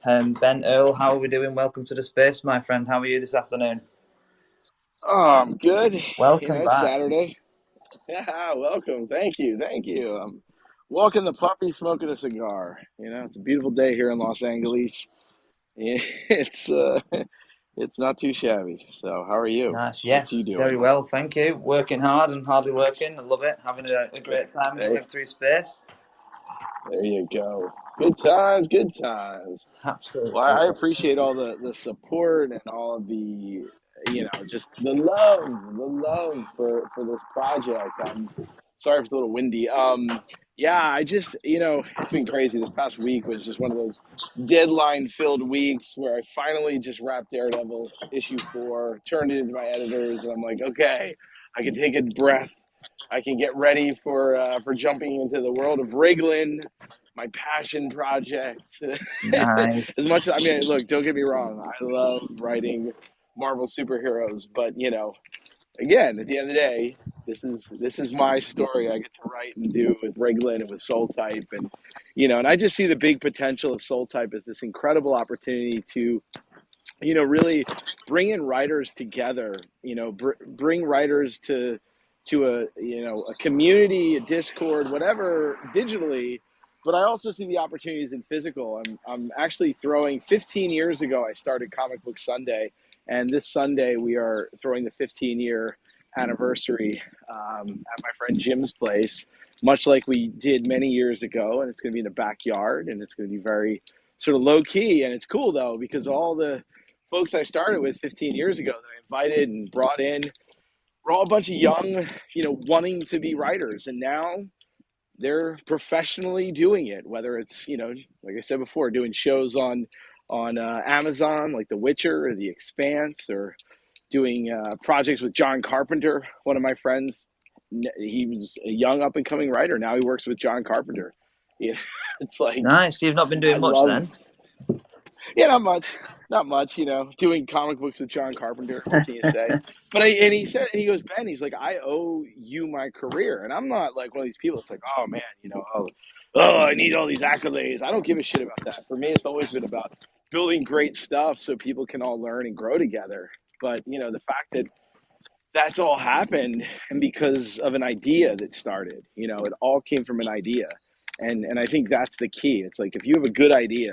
Ben Earl, how are we doing? Welcome to the space, my friend. How are you this afternoon? Oh, I'm good. Welcome It's back. Saturday. Yeah, welcome. Thank you. Thank you. I'm walking the puppy, smoking a cigar. It's a beautiful day here in Los Angeles. It's it's not too shabby. So, how are you? Nice. What's you Yes, very doing? well. Thank you. Working hard and hardly working. I love it. Having a great time in the Hey, Web3 space. there you go. Good times, good times. Well, I Absolutely. appreciate all the support and all of just the love for this project. Sorry if it's a little windy. Yeah, it's been crazy. This past week was just one of those deadline-filled weeks where I finally just wrapped Daredevil issue 4, turned it into my editors, and I'm like, okay, I can take a breath. I can get ready for jumping into the world of Wriglin, my passion project. Nice. As much as I mean, look, don't get me wrong, I love writing Marvel superheroes, but again, at the end of the day, this is my story. I get to write and do with Wriglin and with Soultype, and I just see the big potential of Soultype as this incredible opportunity to really bring in writers together. Bring writers to a community, a Discord, whatever, digitally. But I also see the opportunities in physical. I'm actually throwing. 15 years ago, I started Comic Book Sunday, and this Sunday we are throwing the 15-year anniversary at my friend Jim's place, much like we did many years ago. And it's going to be in the backyard, and it's going to be very sort of low key. And it's cool though because all the folks I started with 15 years ago that I invited and brought in we're all a bunch of young, wanting to be writers, and now they're professionally doing it. Whether it's, like I said before, doing shows on Amazon, like The Witcher or The Expanse, or doing projects with John Carpenter, one of my friends. He was a young up and coming writer. Now he works with John Carpenter. Yeah, it's like Nice. You've not been I doing much love. then? Yeah, not much, not much. Doing comic books with John Carpenter. What can you say? But he said, he goes, Ben, he's like, I owe you my career, and I'm not like one of these people. It's like, oh man, I need all these accolades. I don't give a shit about that. For me, it's always been about building great stuff so people can all learn and grow together. But the fact that that's all happened and because of an idea that started, it all came from an idea. And I think that's the key. It's like if you have a good idea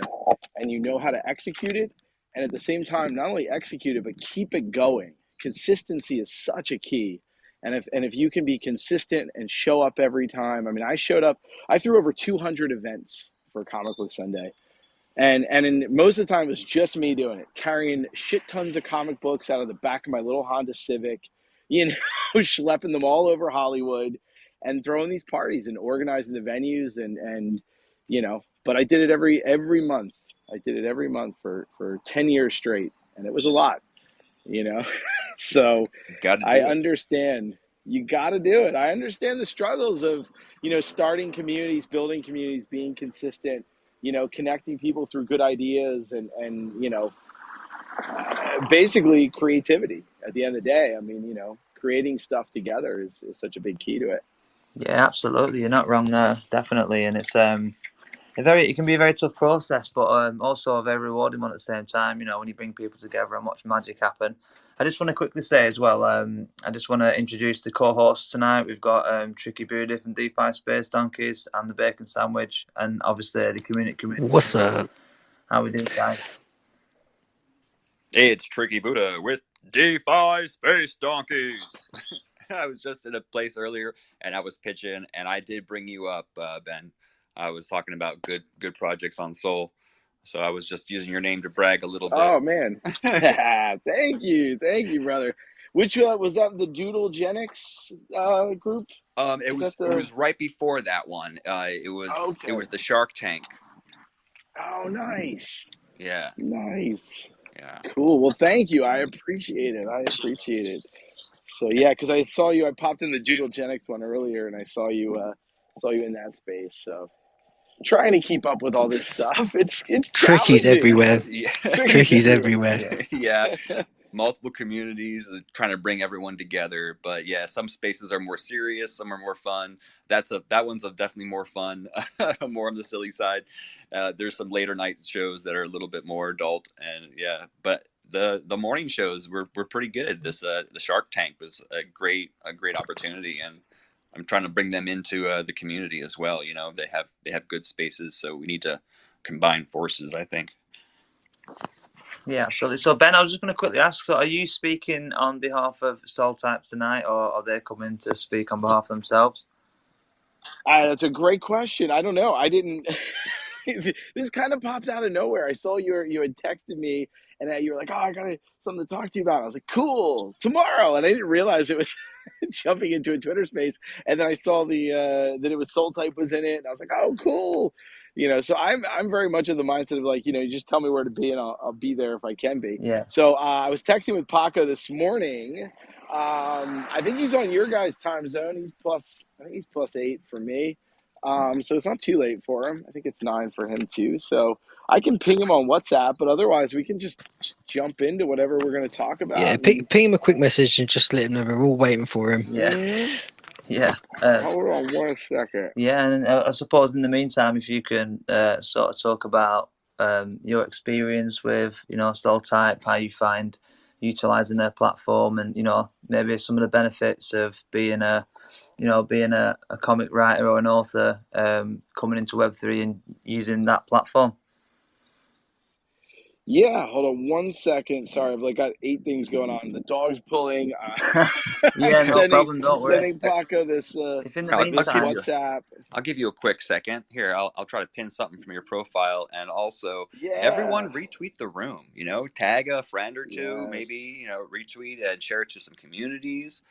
and you know how to execute it, and at the same time not only execute it but keep it going. Consistency is such a key. And if you can be consistent and show up every time. I mean, I showed up, I threw over 200 events for Comic Book Sunday. And most of the time it was just me doing it, carrying shit tons of comic books out of the back of my little Honda Civic, you know, schlepping them all over Hollywood and throwing these parties and organizing the venues but I did it every month. I did it every month for 10 years straight, and it was a lot, you know. So Got to I do it. understand. You got to do it. I understand the struggles of, starting communities, building communities, being consistent, connecting people through good ideas and basically creativity at the end of the day. I mean, creating stuff together is such a big key to it. Yeah, absolutely. You're not wrong there, definitely. And it can be a very tough process, but also a very rewarding one at the same time. When you bring people together and watch magic happen. I just want to quickly say as well. I just want to introduce the co-hosts tonight. We've got Tricky Booty from DeFi Space Donkeys and the Bacon Sandwich, and obviously the community. What's up? How we doing, guys? Hey, it's Tricky Buddha with DeFi Space Donkeys. I was just in a place earlier and I was pitching, and I did bring you up, Ben. I was talking about good projects on Soul, so I was just using your name to brag a little bit. Oh man, thank you, brother. Which was that? The Doodle Genix group? It Was that was the? right before that one. It was Okay. the Shark Tank. Oh, nice, Yeah, nice. yeah. Cool. Well, thank you. I appreciate it. I appreciate it. So yeah, because I saw you. I popped in the Doodle Genix one earlier, and I saw you in that space. So trying to keep up with all this stuff. It's Tricky's challenging. everywhere. Yeah, Tricky's Tricky's everywhere. everywhere. Yeah. yeah. Multiple communities trying to bring everyone together. But yeah, some spaces are more serious, some are more fun. That one's definitely more fun, more on the silly side. There's some later night shows that are a little bit more adult, and yeah, but the morning shows were pretty good. This the Shark Tank was a great opportunity, and I'm trying to bring them into the community as well. You know, they have good spaces, so we need to combine forces, I think. Yeah, absolutely. So Ben, I was just going to quickly ask, so are you speaking on behalf of Soultype tonight, or are they coming to speak on behalf of themselves? That's a great question. I don't know. I didn't. This kind of popped out of nowhere. I saw you had texted me, and you were like, "Oh, I got something to talk to you about." I was like, "Cool, tomorrow," and I didn't realize it was jumping into a Twitter space. And then I saw that it was Soultype was in it, and I was like, "Oh, cool." So I'm very much of the mindset of like, you just tell me where to be, and I'll be there if I can be. Yeah. So I was texting with Paco this morning. I think he's on your guys' time zone. I think he's +8 for me. So it's not too late for him. I think it's 9 for him too. So I can ping him on WhatsApp, but otherwise we can just jump into whatever we're going to talk about. Yeah, ping him a quick message and just let him know we're all waiting for him. Yeah. Yeah. Hold on 1 second. Yeah, and I suppose in the meantime, if you can sort of talk about your experience with, Soultype, how you find utilizing their platform, and maybe some of the benefits of being a comic writer or an author coming into Web3 and using that platform. Yeah, hold on 1 second. Sorry, I've got 8 things going on. The dog's pulling. Yeah, no problem. Don't worry. Sending Paco this if in the meantime, WhatsApp. I'll give you a quick second here. I'll try to pin something from your profile, and also everyone retweet the room. Tag a friend or two, maybe retweet and share it to some communities.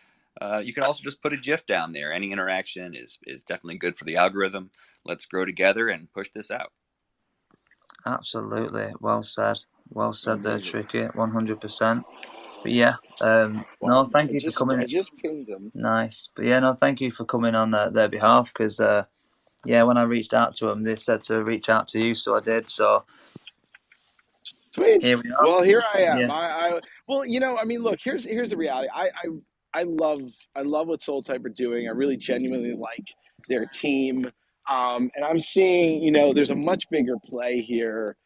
You can also just put a GIF down there. Any interaction is definitely good for the algorithm. Let's grow together and push this out. Absolutely. Well said there, Tricky. 100%. But yeah, no, thank you for coming. I just pinged them. Nice. But yeah, no, thank you for coming on their behalf, because when I reached out to them, they said to reach out to you, so I did. So sweet. Here we are. Well, here I am. Yeah. Look, here's the reality. I love what Soultype are doing. I really genuinely like their team. And I'm seeing, there's a much bigger play here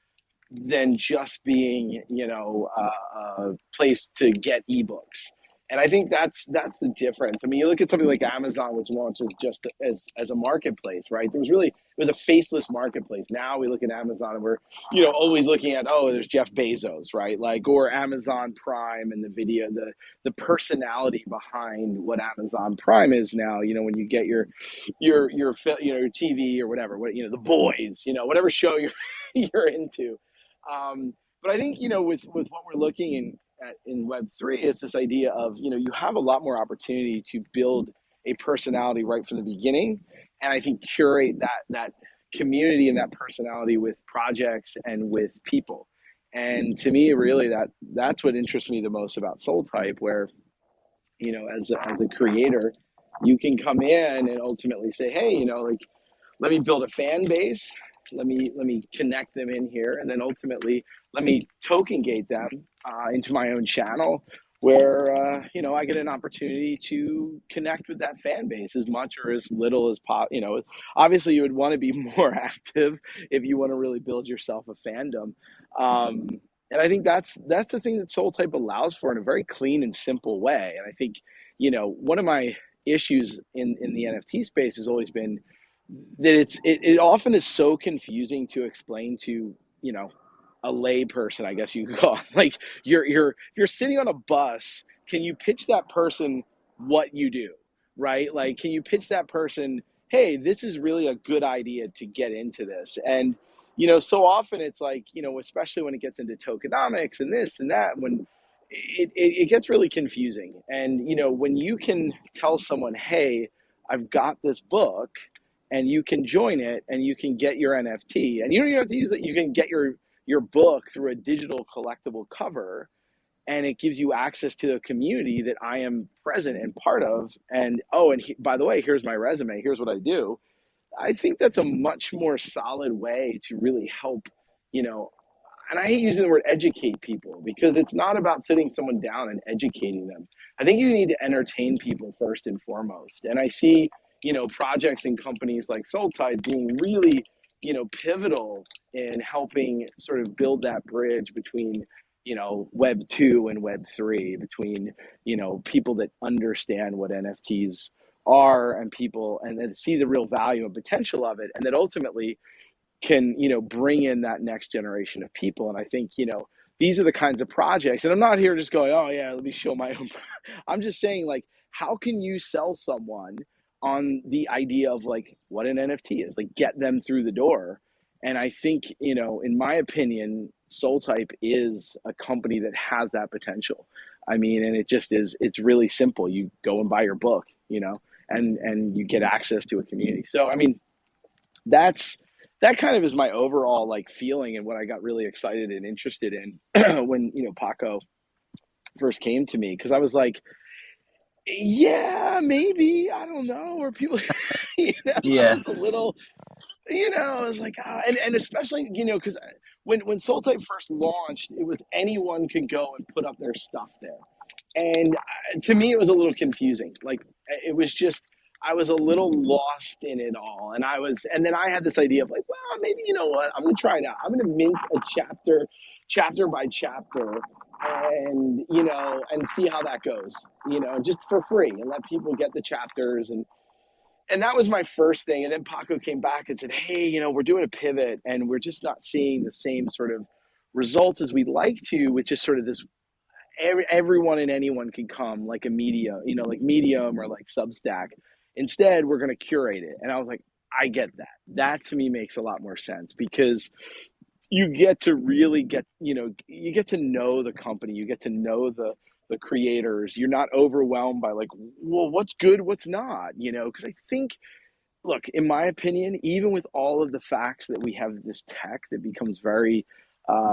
than just being, a place to get ebooks. And I think that's the difference. I mean, you look at something like Amazon, which launches just as a marketplace, right? It was a faceless marketplace. Now we look at Amazon and we're, always looking at, there's Jeff Bezos, right? or Amazon Prime and the personality behind what Amazon Prime is now. When you get your TV or whatever, The Boys, whatever show you're into. But I think, with what we're looking in Web3, it's this idea of, you have a lot more opportunity to build a personality right from the beginning. And I think curate that community and that personality with projects and with people. And to me, really, that's what interests me the most about Soultype, where, as a creator, you can come in and ultimately say, hey, let me build a fan base. Let me connect them in here, and then ultimately let me token gate them into my own channel, where I get an opportunity to connect with that fan base as much or as little as possible. Obviously, you would want to be more active if you want to really build yourself a fandom. And I think that's the thing that Soultype allows for in a very clean and simple way. And I think one of my issues in the NFT space has always been that it often is so confusing to explain to a lay person, I guess you could call it. Like if you're sitting on a bus, can you pitch that person what you do, right? Like, can you pitch that person, hey, this is really a good idea to get into this? And so often it's like, especially when it gets into tokenomics and this and that, when it gets really confusing. And when you can tell someone, hey, I've got this book, and you can join it, and you can get your NFT, and you don't even have to use it. You can get your book through a digital collectible cover, and it gives you access to the community that I am present and part of. And by the way, here's my resume. Here's what I do. I think that's a much more solid way to really help, and I hate using the word educate people, because it's not about sitting someone down and educating them. I think you need to entertain people first and foremost. And I see projects and companies like Soultype being really pivotal in helping sort of build that bridge between, Web 2 and Web 3, between, people that understand what NFTs are and people and then see the real value and potential of it, and that ultimately can, bring in that next generation of people. And I think, these are the kinds of projects, and I'm not here just going, oh yeah, let me show my own. I'm just saying, like, how can you sell someone on the idea of like what an NFT is, like get them through the door. And I think, in my opinion, Soultype is a company that has that potential. I mean, and it just is, it's really simple. You go and buy your book, and you get access to a community. So I mean, that kind of is my overall like feeling and what I got really excited and interested in when, Paco first came to me, because I was like, yeah, maybe, I don't know, or people, I Yeah, was a little, I was like, and especially, because when Soultype first launched, it was anyone could go and put up their stuff there. And to me, it was a little confusing. Like, it was just, I was a little lost in it all. And then I had this idea of like, well, maybe, you know what, I'm going to try it out. I'm going to mint a chapter by chapter, and, and see how that goes, just for free, and let people get the chapters. And that was my first thing. And then Paco came back and said, hey, we're doing a pivot and we're just not seeing the same sort of results as we'd like to, which is sort of this everyone and anyone can come, like a media, like Medium or like Substack. Instead, we're going to curate it. And I was like, I get that. That to me makes a lot more sense, because you get to really you get to know the company, you get to know the creators. You're not overwhelmed by like, well, what's good, what's not, because I think, look, in my opinion, even with all of the facts that we have this tech that becomes very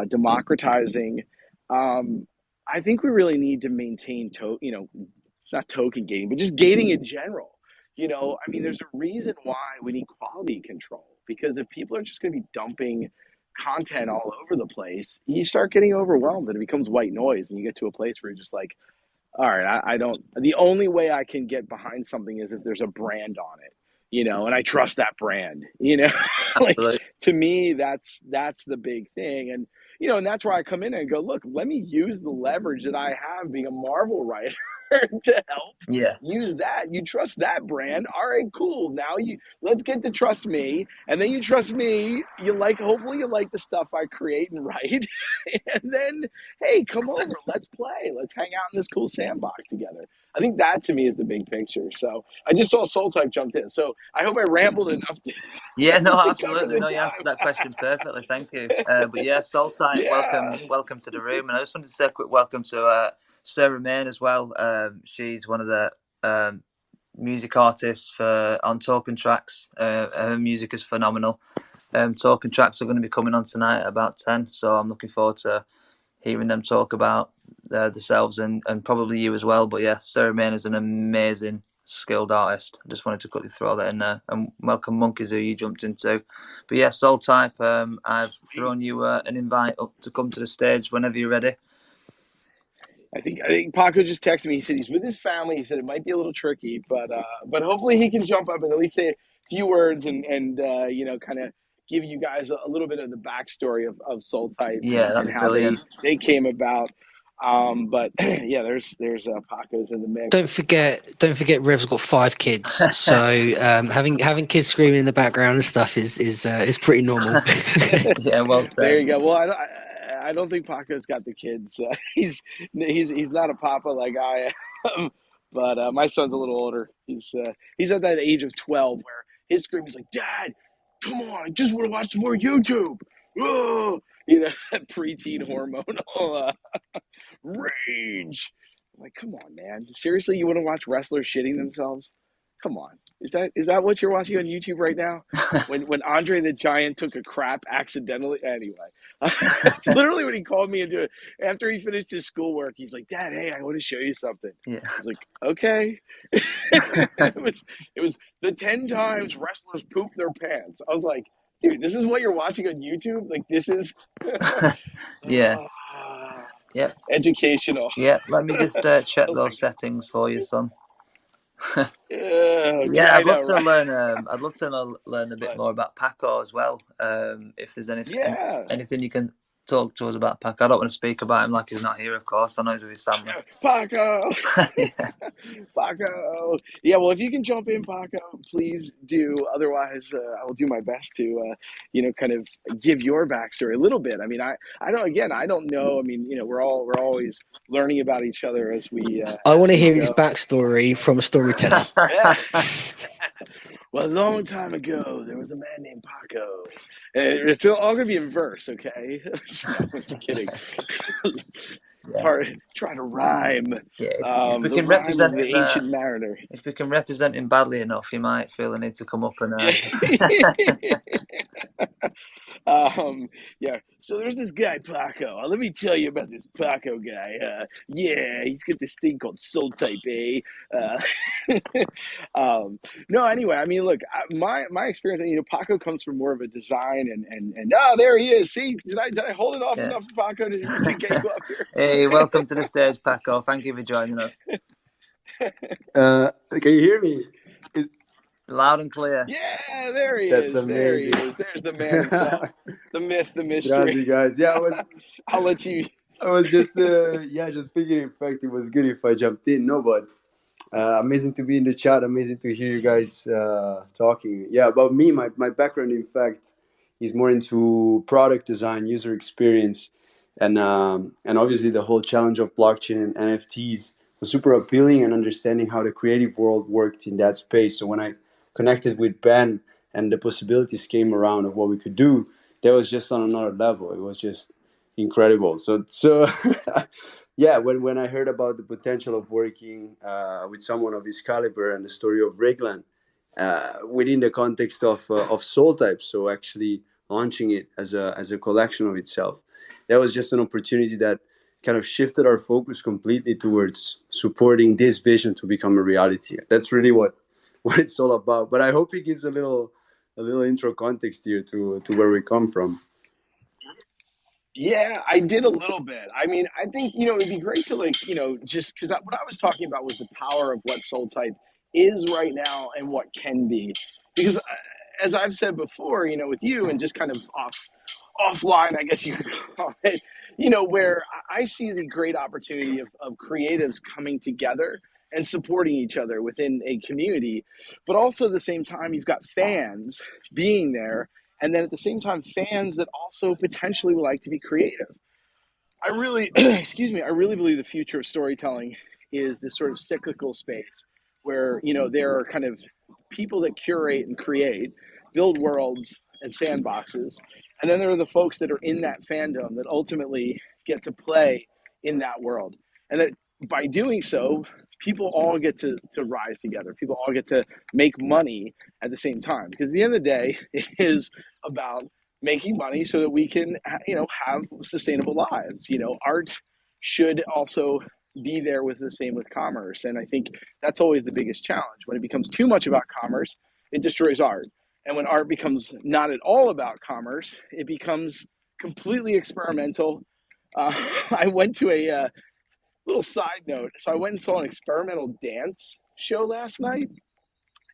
democratizing, I think we really need to maintain it's not token gating, but just gating in general. I mean, there's a reason why we need quality control, because if people are just going to be dumping content all over the place, you start getting overwhelmed and it becomes white noise, and you get to a place where you're just like, all right, I don't, the only way I can get behind something is if there's a brand on it, and I trust that brand, like, absolutely. to me, that's the big thing. And, and that's where I come in and go, look, let me use the leverage that I have being a Marvel writer to help Yeah, use that. You trust that brand. All right, cool. Now let's get to trust me. And then you trust me. Hopefully you like the stuff I create and write. And then, hey, come over. Let's play. Let's hang out in this cool sandbox together. I think that to me is the big picture. So I just saw Soultype jumped in. So I hope I rambled enough yeah, no, to cover absolutely. the No, you answered that question perfectly. Thank you. time. But yeah, Soultype, Yeah. welcome to the room. And I just wanted to say a quick welcome to Sarah Main as well. She's one of the music artists on TokenTraxx. Her music is phenomenal. TokenTraxx are going to be coming on tonight at about 10, so I'm looking forward to hearing them talk about themselves and probably you as well. But yeah, Sarah Main is an amazing, skilled artist. I just wanted to quickly throw that in there. And welcome Monkeys, who you jumped into. But yeah, Soultype, I've thrown you an invite up to come to the stage whenever you're ready. I think Paco just texted me. He said he's with his family. He said it might be a little tricky, but hopefully he can jump up and at least say a few words and kind of give you guys a little bit of the backstory of Soultype Yeah, that'd and be how brilliant. they came about. But yeah, there's Paco's in the mix. Don't forget, Rev's got 5 kids, so having kids screaming in the background and stuff is pretty normal. Yeah, well said. There you go. Well, I don't think Paco's got the kids. He's not a papa like I am. But my son's a little older. He's at that age of 12 where his scream is like, Dad, come on, I just want to watch some more YouTube. Oh, that preteen hormonal rage. I'm like, come on, man. Seriously, you want to watch wrestlers shitting themselves? Come on. Is that what you're watching on YouTube right now? When Andre the Giant took a crap accidentally. Anyway, it's literally what he called me into it after he finished his schoolwork. He's like, Dad, hey, I want to show you something. Yeah. I was like, okay. it was the 10 times wrestlers poop their pants. I was like, dude, this is what you're watching on YouTube? Like, this is Yeah. Yep. educational. Yeah. Let me just check I was those like, settings for you, son. Yeah, I I'd love know, to right? learn. I'd love to learn a bit But more about Paco as well. If there's yeah, anything you can talk to us about Paco. I don't want to speak about him like he's not here. Of course, I know he's with his family. Paco. Yeah, Paco. Yeah, well, if you can jump in, Paco, please do. Otherwise, I will do my best to, kind of give your backstory a little bit. I mean, I don't. Again, I don't know. I mean, we're always learning about each other I as want to we hear his go. backstory from a storyteller. Yeah. Well, a long time ago, there was a man named Paco. And it's all going to be in verse, okay? No, I'm just kidding. yeah, Try to rhyme. yeah. If we The can rhyme of represent the him, ancient mariner. if we can represent him badly enough, he might feel the need to come up and. Yeah. Yeah. So there's this guy Paco. Let me tell you about this Paco guy. Yeah, he's got this thing called Soultype, eh? No, anyway, I mean, look, my experience, Paco comes from more of a design and there he is. See, did I hold it off Yeah. enough for Paco to get you up here? Hey, welcome to the stage, Paco. Thank you for joining us. Can you hear me? Is- Loud and clear. Yeah, there he That's is. There he amazing. is. There's the man himself, the myth, the Trust mystery. me, guys. Yeah, I'll let you. I was just, just thinking. In fact, it was good if I jumped in. No, but amazing to be in the chat. Amazing to hear you guys talking. Yeah, about me, my background, in fact, is more into product design, user experience, and obviously the whole challenge of blockchain and NFTs was super appealing, and understanding how the creative world worked in that space. So when I connected with Ben and the possibilities came around of what we could do, that was just on another level. It was just incredible. So yeah, when I heard about the potential of working with someone of his caliber, and the story of Reglan within the context of Soultype, so actually launching it as a collection of itself, that was just an opportunity that kind of shifted our focus completely towards supporting this vision to become a reality. That's really what it's all about. But I hope it gives a little intro context here to where we come from. Yeah, I did a little bit. I mean, I think, it'd be great to just because what I was talking about was the power of what Soul Type is right now and what can be. Because as I've said before, with you and just kind of offline, I guess you could call it, where I see the great opportunity of creatives coming together and supporting each other within a community. But also at the same time, you've got fans being there. And then at the same time, fans that also potentially would like to be creative. I really, excuse me, I really believe the future of storytelling is this sort of cyclical space where, there are kind of people that curate and create, build worlds and sandboxes. And then there are the folks that are in that fandom that ultimately get to play in that world. And that by doing so, people all get to rise together. People all get to make money at the same time. Because at the end of the day, it is about making money so that we can, have sustainable lives. Art should also be there with the same with commerce. And I think that's always the biggest challenge. When it becomes too much about commerce, it destroys art. And when art becomes not at all about commerce, it becomes completely experimental. I went to a little side note. So I went and saw an experimental dance show last night.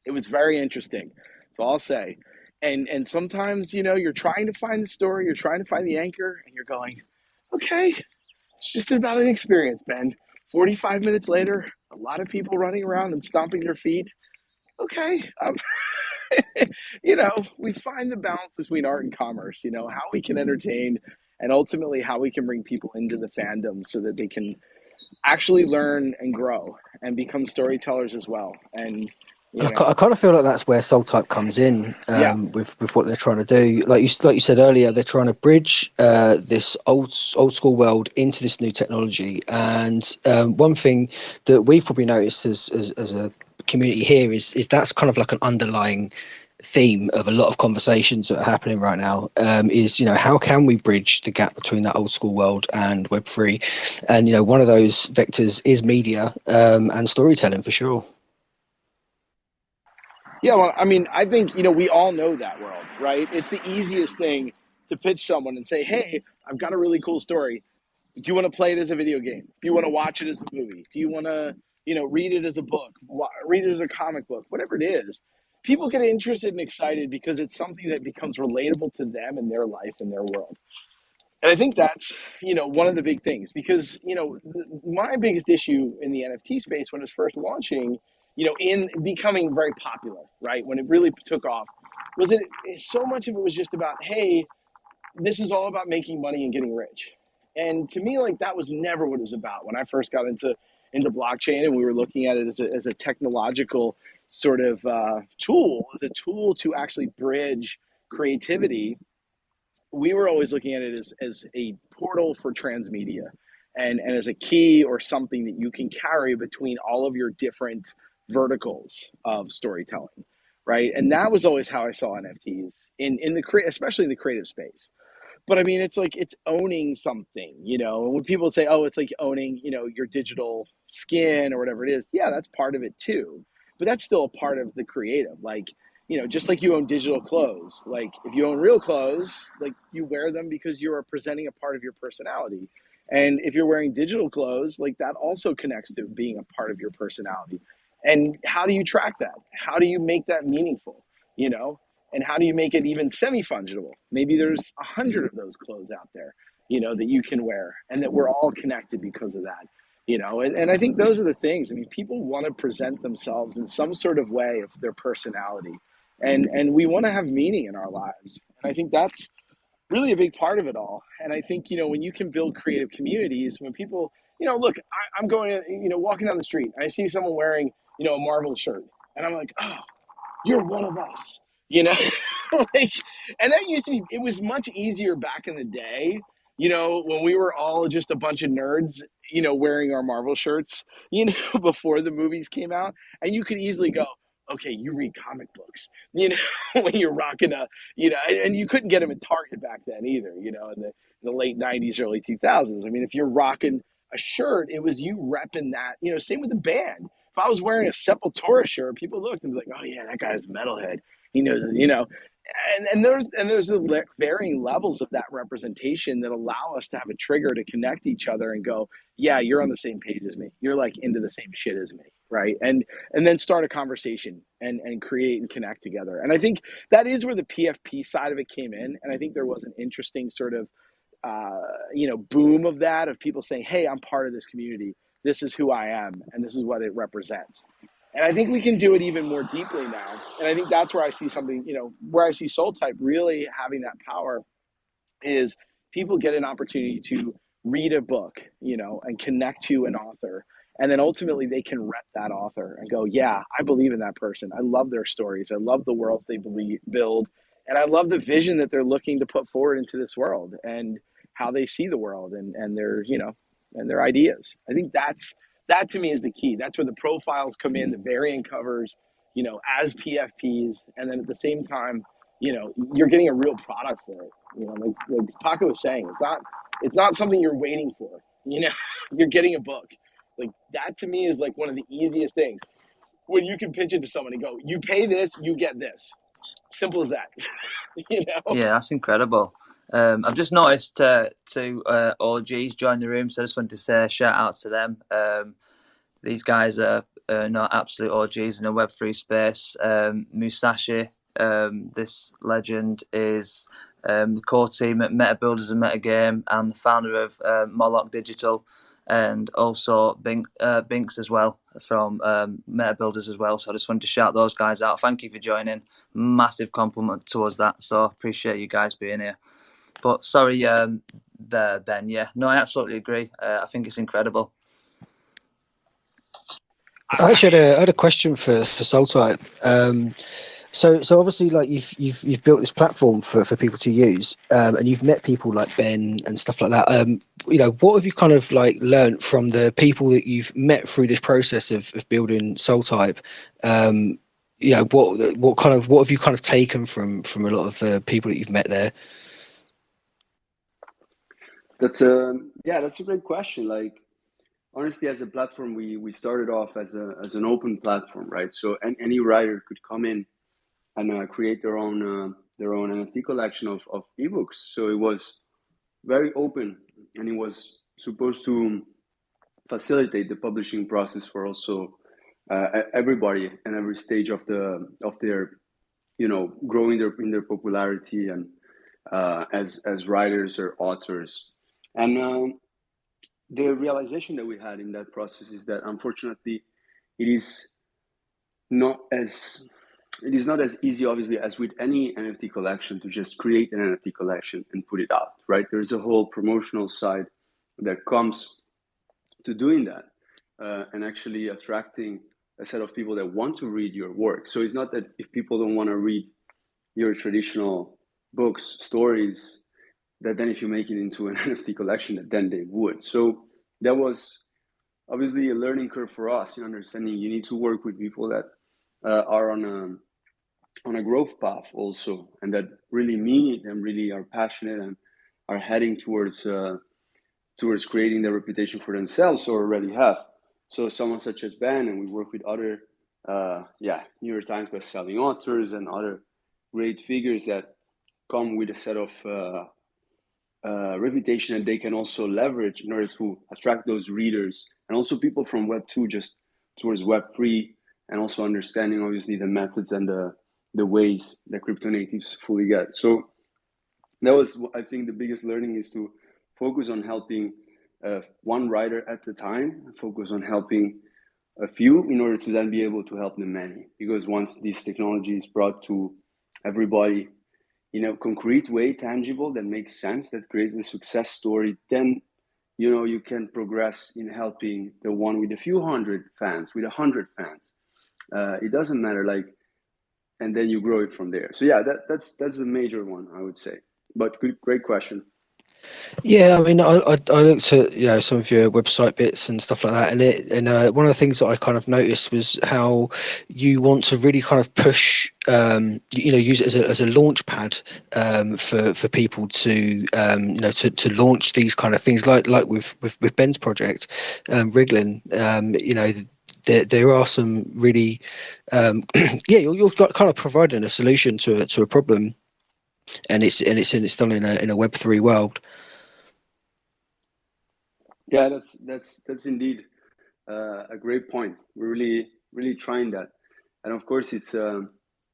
It was very interesting. So I'll say. And sometimes, you're trying to find the story, you're trying to find the anchor, and you're going, okay, it's just about an experience, Ben. 45 minutes later, a lot of people running around and stomping their feet. Okay. We find the balance between art and commerce, how we can entertain and ultimately how we can bring people into the fandom so that they can actually learn and grow and become storytellers as well. And, And I kind of feel like that's where Soultype comes in yeah, with what they're trying to do. Like you said earlier, they're trying to bridge this old school world into this new technology. And one thing that we've probably noticed as a community here is that's kind of like an underlying theme of a lot of conversations that are happening right now. Is how can we bridge the gap between that old school world and Web3? And one of those vectors is media and storytelling for sure. Yeah, well, I mean, I think, we all know that world, right? It's the easiest thing to pitch someone and say, hey, I've got a really cool story. Do you want to play it as a video game? Do you want to watch it as a movie? Do you want to read it as a book, read it as a comic book, whatever it is. People get interested and excited because it's something that becomes relatable to them in their life and their world. And I think that's, one of the big things because, my biggest issue in the NFT space when it was first launching, in becoming very popular, right? When it really took off, was that so much of it was just about, hey, this is all about making money and getting rich. And to me, like that was never what it was about. When I first got into blockchain and we were looking at it as a technological sort of tool, as a tool to actually bridge creativity, we were always looking at it as a portal for transmedia and as a key or something that you can carry between all of your different verticals of storytelling, right? And that was always how I saw NFTs in the especially in the creative space. But I mean, it's like it's owning something, And when people say, "Oh, it's like owning, your digital skin or whatever it is," yeah, that's part of it too. But that's still a part of the creative. Like, just like you own digital clothes. Like, if you own real clothes, like you wear them because you are presenting a part of your personality. And if you're wearing digital clothes, like that also connects to being a part of your personality. And how do you track that? How do you make that meaningful? You know, and how do you make it even semi-fungible? Maybe there's 100 of those clothes out there, that you can wear and that we're all connected because of that, and I think those are the things. I mean, people want to present themselves in some sort of way of their personality and we want to have meaning in our lives. And I think that's really a big part of it all. And I think, when you can build creative communities, when people, look, I'm going, walking down the street and I see someone wearing, a Marvel shirt and I'm like, oh, you're one of us, like, and that used to be, it was much easier back in the day, when we were all just a bunch of nerds, wearing our Marvel shirts, before the movies came out. And you could easily go, okay, you read comic books, when you're rocking and you couldn't get them at Target back then either, in the late 90s, early 2000s. I mean, if you're rocking a shirt, it was you repping that, same with the band. If I was wearing a Sepultura shirt, people looked and be like, "Oh yeah, that guy's a metalhead. He knows it," and there's the varying levels of that representation that allow us to have a trigger to connect each other and go, "Yeah, you're on the same page as me. You're like into the same shit as me, right?" And then start a conversation and create and connect together. And I think that is where the PFP side of it came in. And I think there was an interesting sort of boom of that, of people saying, "Hey, I'm part of this community. This is who I am, and this is what it represents." And I think we can do it even more deeply now. And I think that's where I see something, where I see Soultype really having that power is people get an opportunity to read a book, and connect to an author. And then ultimately they can rep that author and go, yeah, I believe in that person. I love their stories. I love the worlds they build. And I love the vision that they're looking to put forward into this world and how they see the world and their, and their ideas. I think that to me is the key. That's where the profiles come in, the variant covers, as PFPs. And then at the same time, you're getting a real product for it. Like Paco was saying, it's not something you're waiting for. You're getting a book. Like that to me is like one of the easiest things when you can pitch it to someone and go, you pay this, you get this. Simple as that. Yeah, that's incredible. I've just noticed two OGs join the room, so I just wanted to say a shout out to them. These guys are not absolute OGs in a Web3 space. Musashi, this legend, is the core team at Meta Builders and Metagame and the founder of Moloch Digital, and also Binks as well from Meta Builders as well. So I just wanted to shout those guys out. Thank you for joining. Massive compliment towards that. So appreciate you guys being here. But sorry, Ben. Yeah, no, I absolutely agree. I think it's incredible. I actually had a question for Soultype. So obviously, like you've built this platform for people to use, and you've met people like Ben and stuff like that. What have you kind of like learned from the people that you've met through this process of building Soultype? What have you kind of taken from a lot of the people that you've met there? That's a great question. Like, honestly, as a platform, we started off as an open platform, right? So any writer could come in and create their own NFT collection of ebooks. So it was very open, and it was supposed to facilitate the publishing process for also everybody and every stage of their growing in their popularity and as writers or authors. And the realization that we had in that process is that unfortunately it is not as easy, obviously, as with any NFT collection to just create an NFT collection and put it out, right? There's a whole promotional side that comes to doing that and actually attracting a set of people that want to read your work. So it's not that if people don't want to read your traditional books, stories, that then if you make it into an NFT collection, that then they would. So that was obviously a learning curve for us in understanding you need to work with people that are on a growth path also, and that really mean it and really are passionate and are heading towards creating their reputation for themselves or already have. So someone such as Ben, and we work with other New York Times best-selling authors and other great figures that come with a set of reputation that they can also leverage in order to attract those readers and also people from Web 2 just towards Web 3, and also understanding obviously the methods and the ways that crypto natives fully get. So that was, I think, the biggest learning is to focus on helping one writer at a time, focus on helping a few in order to then be able to help the many. Because once this technology is brought to everybody in a concrete way, tangible, that makes sense, that creates a success story, then you can progress in helping the one with a few hundred fans, with 100 fans. It doesn't matter, and then you grow it from there. So yeah, that's a major one, I would say. But great question. Yeah, I mean, I looked at some of your website bits and stuff like that, and one of the things that I kind of noticed was how you want to really kind of push, use it as a launch pad for people to to launch these kind of things like with Ben's project, Wriglin. There are some really, you're kind of providing a solution to a problem, and it's done in a Web3 world. Yeah, that's indeed a great point. We're really trying that, and of course it's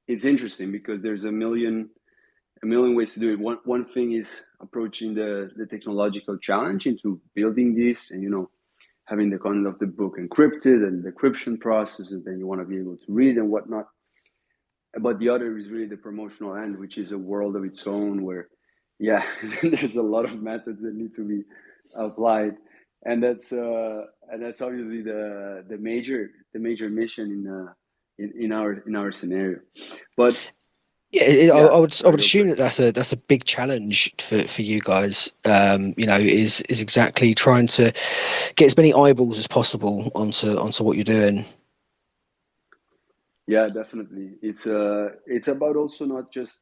interesting because there's a million ways to do it. One thing is approaching the technological challenge into building this, and having the content of the book encrypted and the encryption process, and then you want to be able to read and whatnot. But the other is really the promotional end, which is a world of its own, where there's a lot of methods that need to be applied, and that's obviously the major mission in our scenario. But yeah, I would assume that that's a big challenge for you guys. Is exactly trying to get as many eyeballs as possible onto what you're doing. Yeah, definitely. It's about also not just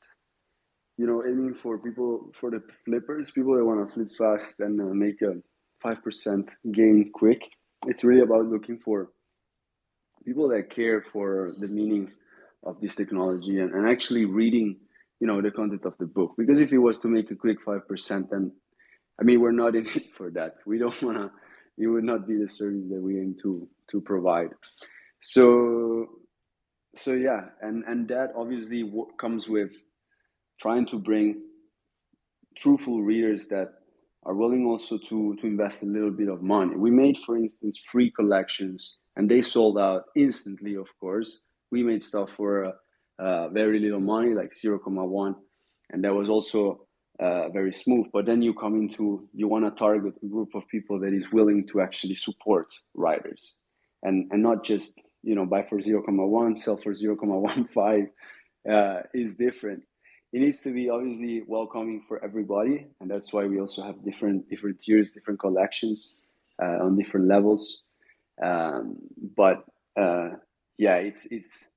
aiming for the flippers, people that want to flip fast and make a 5% gain quick. It's really about looking for people that care for the meaning of this technology and actually reading the content of the book. Because if it was to make a quick 5%, then we're not in it for that. We don't want to. It would not be the service that we aim to provide. So yeah, and that obviously comes with trying to bring truthful readers that are willing also to invest a little bit of money. We made, for instance, free collections, and they sold out instantly, of course. We made stuff for very little money, like 0.1, and that was also very smooth. But then you want to target a group of people that is willing to actually support writers, and not just buy for 0.1, sell for 0.15 is different. It needs to be obviously welcoming for everybody, and that's why we also have different tiers, different collections on different levels. It's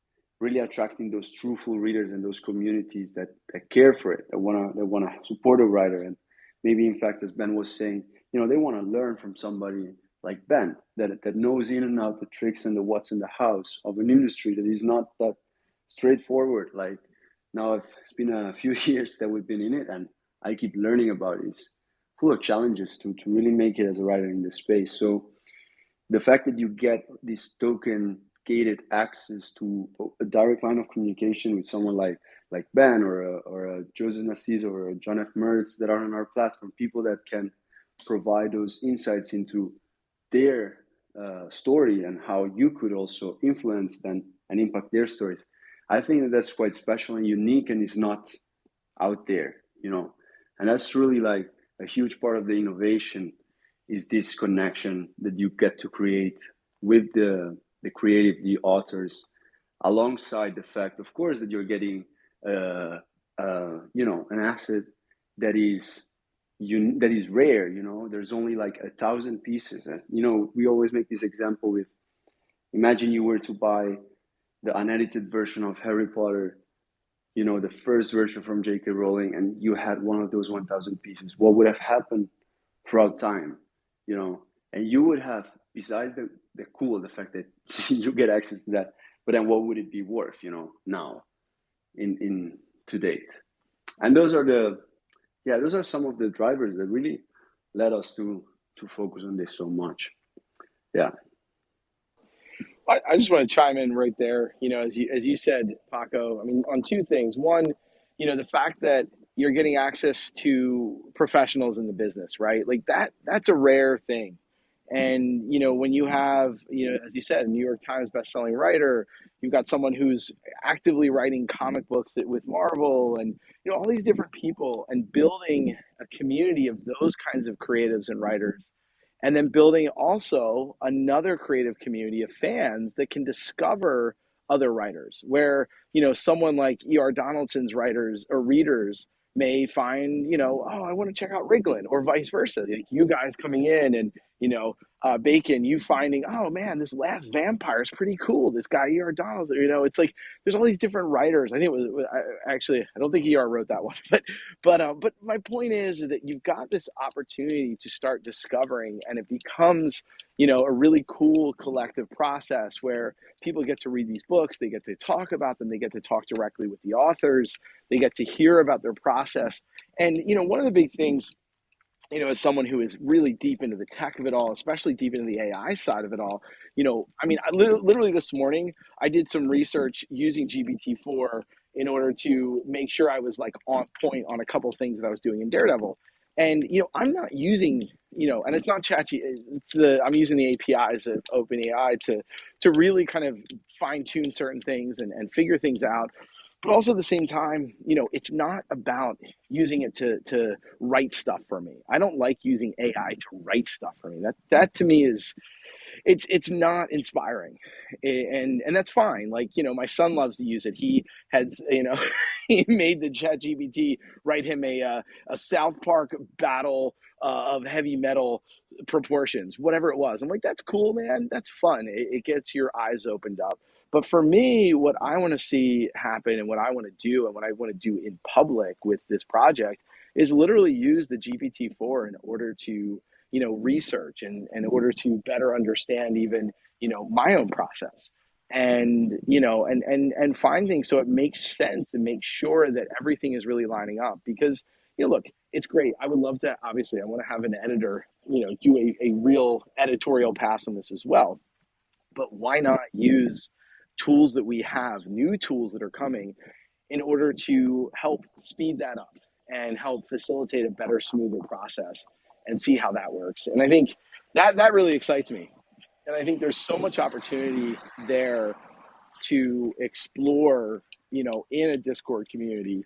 really attracting those truthful readers and those communities that care for it, that wanna support a writer, and maybe in fact, as Ben was saying, they want to learn from somebody like Ben that knows in and out the tricks and the what's in the house of an industry that is not that straightforward. Like now, it's been a few years that we've been in it, and I keep learning about it. It's full of challenges to really make it as a writer in this space. So the fact that you get this token gated access to a direct line of communication with someone like Ben or a Joseph Nassis or a John F. Mertz that are on our platform, people that can provide those insights into their story and how you could also influence them and impact their stories. I think that that's quite special and unique, and is not out there, you know. And that's really like a huge part of the innovation, is this connection that you get to create with the creative, the authors, alongside the fact, of course, that you're getting you know, an asset that is that is rare. You know, there's only like 1,000 pieces. You know, we always make this example with, imagine you were to buy the unedited version of Harry Potter, you know, the first version from J.K. Rowling, and you had one of those 1,000 pieces. What would have happened throughout time, you know? And you would have, besides the fact that you get access to that, but then what would it be worth, you know, now in to date? And those are some of the drivers that really led us to focus on this so much. Yeah. I just want to chime in right there. You know, as you said, Paco. I mean, on two things. One, you know, the fact that you're getting access to professionals in the business, right? Like that's a rare thing. And you know, when you have, you know, as you said, a New York Times bestselling writer, you've got someone who's actively writing comic books with Marvel, and you know, all these different people, and building a community of those kinds of creatives and writers, and then building also another creative community of fans that can discover other writers, where you know, someone like E.R. Donaldson's writers or readers may find, you know, oh, I want to check out Riglin, or vice versa, like you guys coming in and, you know, Bacon, you finding, oh man, this last vampire is pretty cool, this guy E.R. Donaldson, you know. It's like there's all these different writers. I think it was actually, I don't think E.R. wrote that one, but my point is that you've got this opportunity to start discovering, and it becomes, you know, a really cool collective process where people get to read these books, they get to talk about them, they get to talk directly with the authors, they get to hear about their process. And you know, one of the big things, you know, as someone who is really deep into the tech of it all, especially deep into the AI side of it all, you know, I mean, literally this morning, I did some research using GPT-4 in order to make sure I was like on point on a couple of things that I was doing in Daredevil. And, you know, I'm not using, you know, and it's not I'm using the APIs of OpenAI to really kind of fine tune certain things and figure things out. But also at the same time, you know, it's not about using it to write stuff for me. I don't like using AI to write stuff for me. That to me is, it's not inspiring, and that's fine. Like, you know, my son loves to use it. He had, you know, he made the Chat GPT write him a South Park battle of heavy metal proportions, whatever it was. I'm like, that's cool, man. That's fun. It gets your eyes opened up. But for me, what I want to see happen, and what I want to do, and what I want to do in public with this project, is literally use the GPT-4 in order to, you know, research, and in order to better understand even, you know, my own process, and you know, and find things so it makes sense, and make sure that everything is really lining up. Because, you know, look, it's great. I would love to, obviously I want to have an editor, you know, do a real editorial pass on this as well. But why not use tools that we have, new tools that are coming, in order to help speed that up and help facilitate a better, smoother process, and see how that works. And I think that really excites me. And I think there's so much opportunity there to explore, you know, in a Discord community,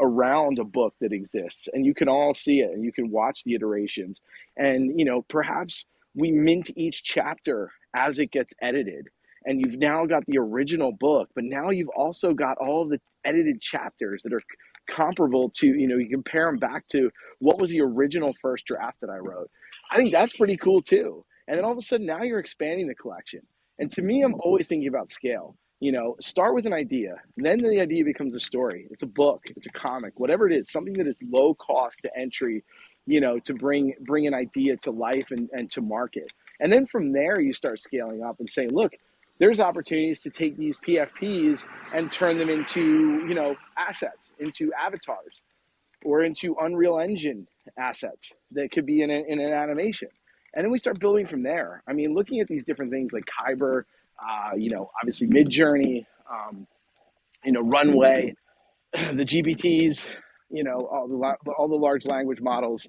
around a book that exists, and you can all see it, and you can watch the iterations, and you know, perhaps we mint each chapter as it gets edited, and you've now got the original book, but now you've also got all of the edited chapters that are comparable to, you know, you compare them back to what was the original first draft that I wrote. I think that's pretty cool too. And then all of a sudden now you're expanding the collection. And to me, I'm always thinking about scale. You know, start with an idea, then the idea becomes a story. It's a book, it's a comic, whatever it is, something that is low cost to entry, you know, to bring an idea to life and to market. And then from there, you start scaling up and saying, look, there's opportunities to take these PFPs and turn them into, you know, assets, into avatars, or into Unreal Engine assets that could be in an animation. And then we start building from there. I mean, looking at these different things like Kyber, obviously Midjourney, Runway, the GPTs, all the large language models.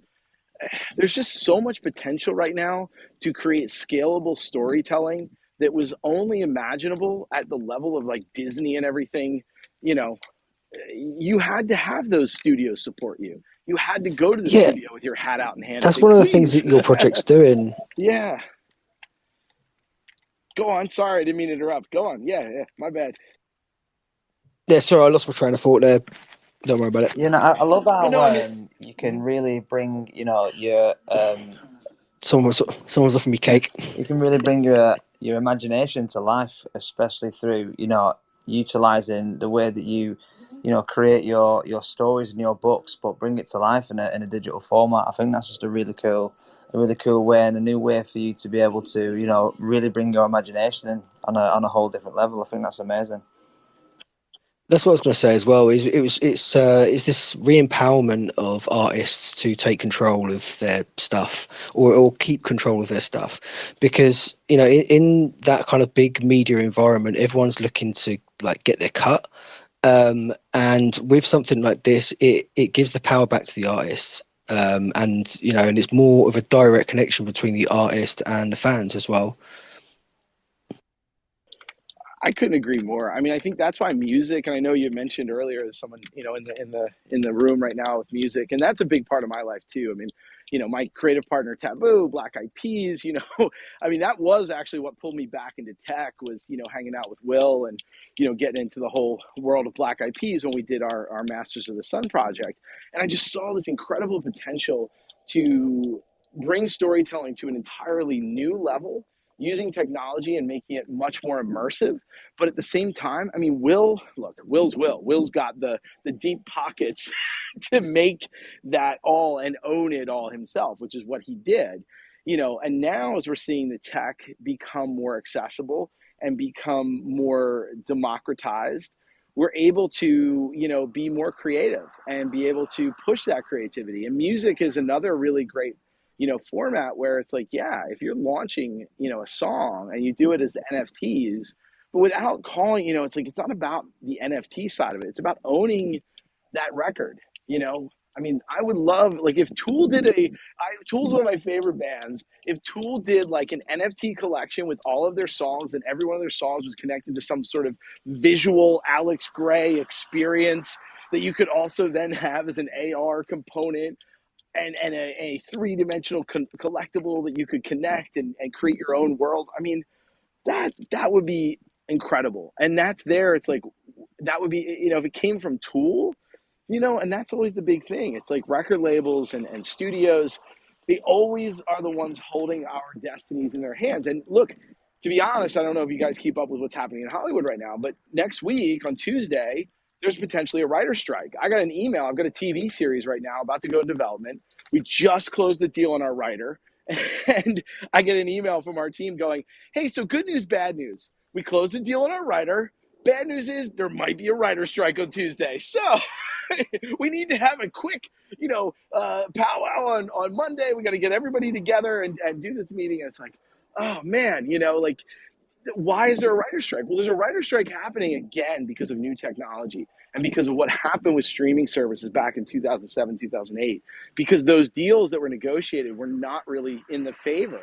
There's just so much potential right now to create scalable storytelling that was only imaginable at the level of like Disney and everything. You had to have those studios support you. You had to go to the Yeah, studio with your hat out in hand and that's say, one of the things please. that your project's doing. Yeah. Go on. Sorry, I didn't mean to interrupt. Go on. Yeah, my bad. Yeah, sorry, I lost my train of thought there. Don't worry about it. I love But how no, I mean, you can really bring, your Someone's offering me cake. you can really bring your imagination to life, especially through utilizing the way that you create your stories and your books, but bring it to life in a digital format. I think that's just a really cool way and a new way for you to be able to really bring your imagination in on a whole different level. I think that's amazing. That's what I was going to say as well. It's this re-empowerment of artists to take control of their stuff or keep control of their stuff, because in that kind of big media environment, everyone's looking to like get their cut. And with something like this, it gives the power back to the artists. And it's more of a direct connection between the artist and the fans as well. I couldn't agree more. I mean, I think that's why music, and I know you mentioned earlier there's someone, in the room right now with music, and that's a big part of my life too. I mean, my creative partner Taboo, Black Eyed Peas, I mean, that was actually what pulled me back into tech was, hanging out with Will and, getting into the whole world of Black Eyed Peas when we did our Masters of the Sun project. And I just saw this incredible potential to bring storytelling to an entirely new level using technology and making it much more immersive. But at the same time, I mean, Will's Will. Will's got the deep pockets to make that all and own it all himself, which is what he did. And now as we're seeing the tech become more accessible and become more democratized, we're able to, be more creative and be able to push that creativity. And music is another really great format where it's like, yeah, if you're launching, a song and you do it as NFTs, but without calling, it's like, it's not about the NFT side of it. It's about owning that record, I mean, I would love, like, if Tool Tool's one of my favorite bands. If Tool did like an NFT collection with all of their songs and every one of their songs was connected to some sort of visual Alex Gray experience that you could also then have as an AR component and a three-dimensional collectible that you could connect and create your own world. I mean, that would be incredible. And that's there. It's like, that would be, if it came from Tool, and that's always the big thing. It's like record labels and studios, they always are the ones holding our destinies in their hands. And look, to be honest, I don't know if you guys keep up with what's happening in Hollywood right now, but next week on Tuesday, there's potentially a writer's strike. I got an email. I've got a TV series right now about to go in development. We just closed the deal on our writer. And I get an email from our team going, hey, so good news, bad news. We closed the deal on our writer. Bad news is there might be a writer's strike on Tuesday. So we need to have a quick, powwow on Monday. We got to get everybody together and do this meeting. And it's like, oh, man, like, why is there a writer's strike? Well, there's a writer's strike happening again because of new technology and because of what happened with streaming services back in 2007, 2008, because those deals that were negotiated were not really in the favor.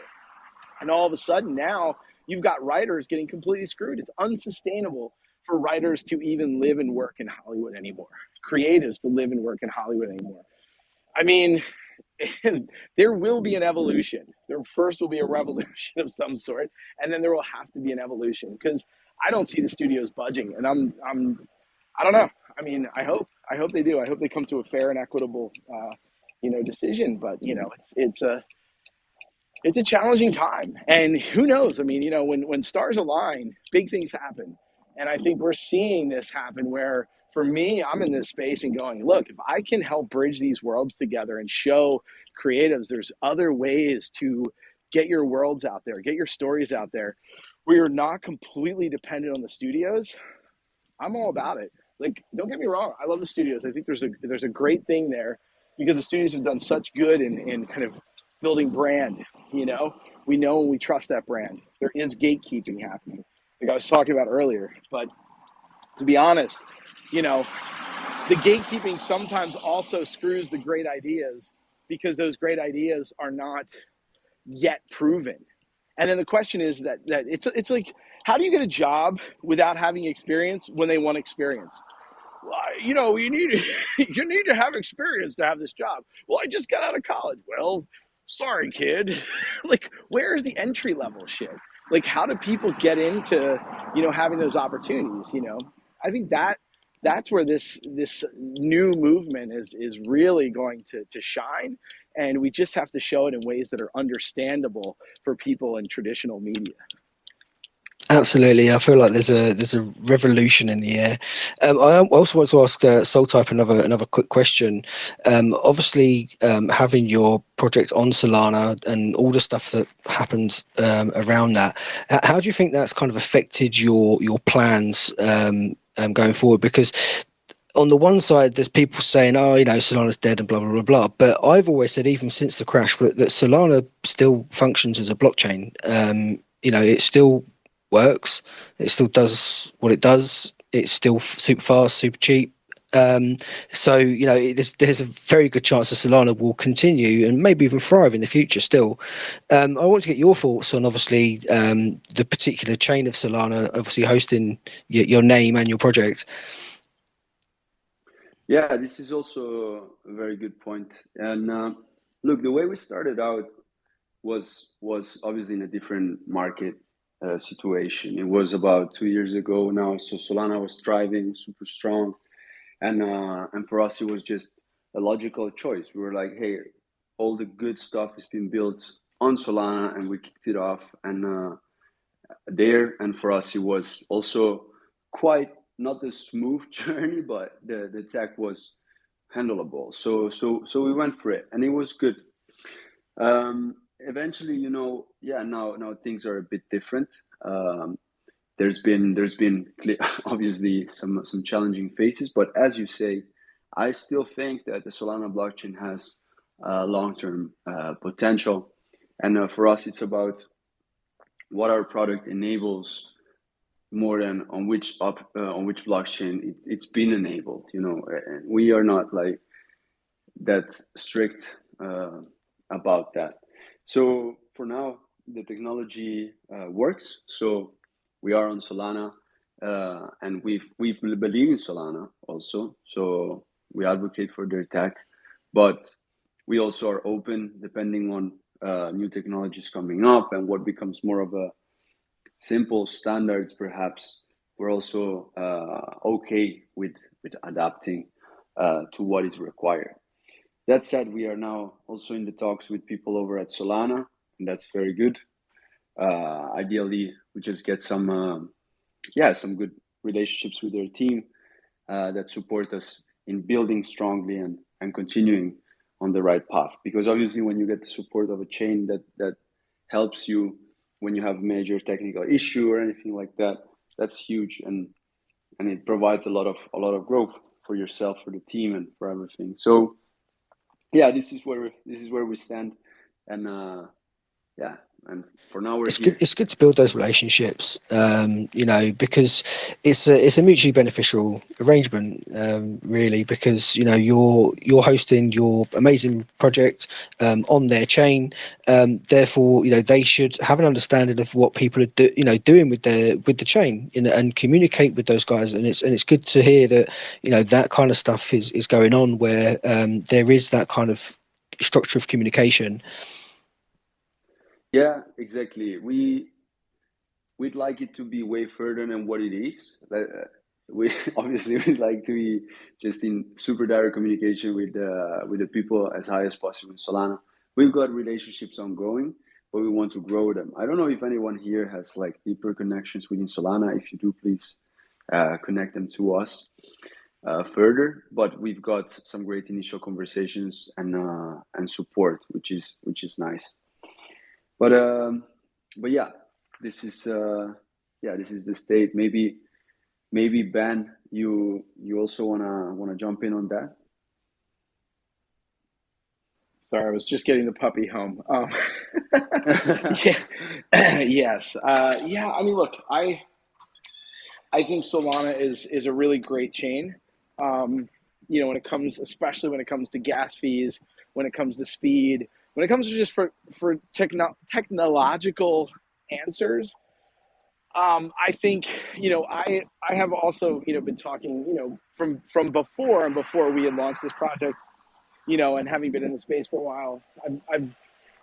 And all of a sudden now you've got writers getting completely screwed. It's unsustainable for writers to even live and work in Hollywood anymore, creatives to live and work in Hollywood anymore. I mean, there will be an evolution. There first will be a revolution of some sort, and then there will have to be an evolution because I don't see the studios budging, and I don't know. I mean, I hope they do. I hope they come to a fair and equitable, decision. But it's a challenging time, and who knows? I mean, when stars align, big things happen, and I think we're seeing this happen where. For me, I'm in this space and going, look, if I can help bridge these worlds together and show creatives there's other ways to get your worlds out there, get your stories out there, where you're not completely dependent on the studios, I'm all about it. Like, don't get me wrong, I love the studios. I think there's a great thing there because the studios have done such good in kind of building brand. We know and we trust that brand. There is gatekeeping happening, like I was talking about earlier. But to be honest, you know, the gatekeeping sometimes also screws the great ideas, because those great ideas are not yet proven. And then the question is that it's like, how do you get a job without having experience when they want experience? Well, you need you need to have experience to have this job. Well, I just got out of college. Well, sorry, kid. Like, where is the entry level shit? Like, how do people get into having those opportunities? I think that's where this new movement is really going to shine, and we just have to show it in ways that are understandable for people in traditional media. Absolutely, I feel like there's a revolution in the air. I also want to ask Soultype another quick question. Obviously, having your project on Solana and all the stuff that happened around that, how do you think that's kind of affected your plans going forward? Because on the one side, there's people saying, "Oh, Solana's dead," and blah blah blah blah. But I've always said, even since the crash, that Solana still functions as a blockchain. It still works. It still does what it does. It's still super fast, super cheap. So there's a very good chance that Solana will continue and maybe even thrive in the future still. I want to get your thoughts on, obviously, the particular chain of Solana, obviously hosting your name and your project. Yeah, this is also a very good point. And look, the way we started out was obviously in a different market situation. It was about 2 years ago now, so Solana was thriving, super strong, and for us it was just a logical choice. We were like, hey, all the good stuff has been built on Solana, and we kicked it off, and and for us it was also quite not a smooth journey, but the tech was handleable. So we went for it, and it was good. Eventually, now things are a bit different. There's been obviously some challenging phases, but as you say, I still think that the Solana blockchain has long-term potential, and for us, it's about what our product enables more than on which blockchain it's been enabled. We are not like that strict about that. So for now, the technology works. So we are on Solana, and we believe in Solana also. So we advocate for their tech, but we also are open depending on new technologies coming up and what becomes more of a simple standards. Perhaps we're also okay with adapting to what is required. That said, we are now also in the talks with people over at Solana, and that's very good. Ideally, we just get some good relationships with their team that support us in building strongly and continuing on the right path. Because obviously, when you get the support of a chain that helps you when you have a major technical issue or anything like that, that's huge, and it provides a lot of growth for yourself, for the team, and for everything. So yeah, this is where we stand, and and for now we're here. It's good to build those relationships, because it's a mutually beneficial arrangement, really, because you're hosting your amazing project on their chain, therefore they should have an understanding of what people are doing with the chain, and communicate with those guys, and it's good to hear that that kind of stuff is going on, where there is that kind of structure of communication. Yeah, exactly. We'd like it to be way further than what it is. We obviously would like to be just in super direct communication with the people as high as possible in Solana. We've got relationships ongoing, but we want to grow them. I don't know if anyone here has like deeper connections within Solana. If you do, please connect them to us further. But we've got some great initial conversations and support, which is nice. But yeah, this is the state. Maybe Ben, you also wanna jump in on that? Sorry, I was just getting the puppy home. Yeah, yes, yeah. I mean, look, I think Solana is a really great chain. You know, when it comes, especially when it comes to gas fees, when it comes to speed, when it comes to just for technological answers. I think, you know, I have also, you know, been talking, you know, from before and before we had launched this project, you know, and having been in the space for a while, I've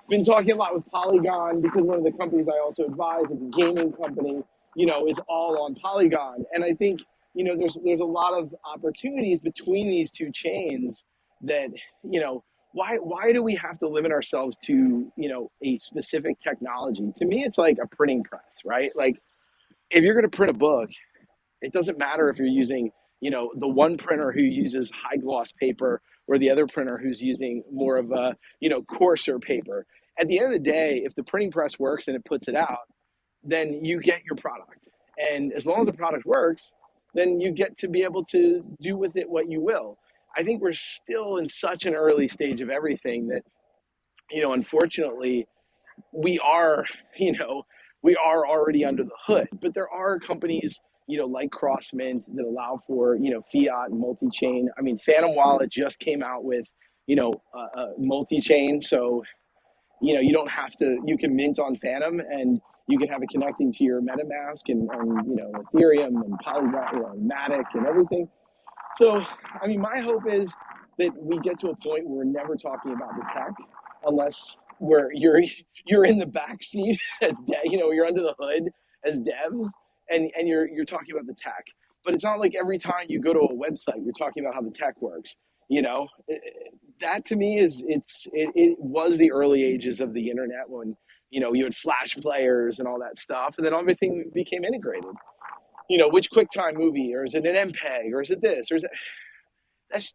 been talking a lot with Polygon because one of the companies I also advise, it's a gaming company, you know, is all on Polygon. And I think, you know, there's a lot of opportunities between these two chains that, you know, why do we have to limit ourselves to, you know, a specific technology? To me, it's like a printing press, right? Like if you're going to print a book, it doesn't matter if you're using, you know, the one printer who uses high gloss paper or the other printer who's using more of a, you know, coarser paper. At the end of the day, if the printing press works and it puts it out, then you get your product. And as long as the product works, then you get to be able to do with it what you will. I think we're still in such an early stage of everything that, you know, unfortunately, we are, you know, we are already under the hood. But there are companies, you know, like Crossmint that allow for, you know, fiat and multi-chain. I mean, Phantom Wallet just came out with, you know, a multi-chain. So, you know, you don't have to, you can mint on Phantom and you can have it connecting to your MetaMask and you know, Ethereum and Polygon, you know, Matic and everything. So, I mean, my hope is that we get to a point where we're never talking about the tech, unless where you're in the back seat as you know, you're under the hood as devs, and you're talking about the tech. But it's not like every time you go to a website, you're talking about how the tech works. You know, that to me is it was the early ages of the internet when, you know, you had flash players and all that stuff, and then everything became integrated. You know, which QuickTime movie, or is it an MPEG, or is it this, or is it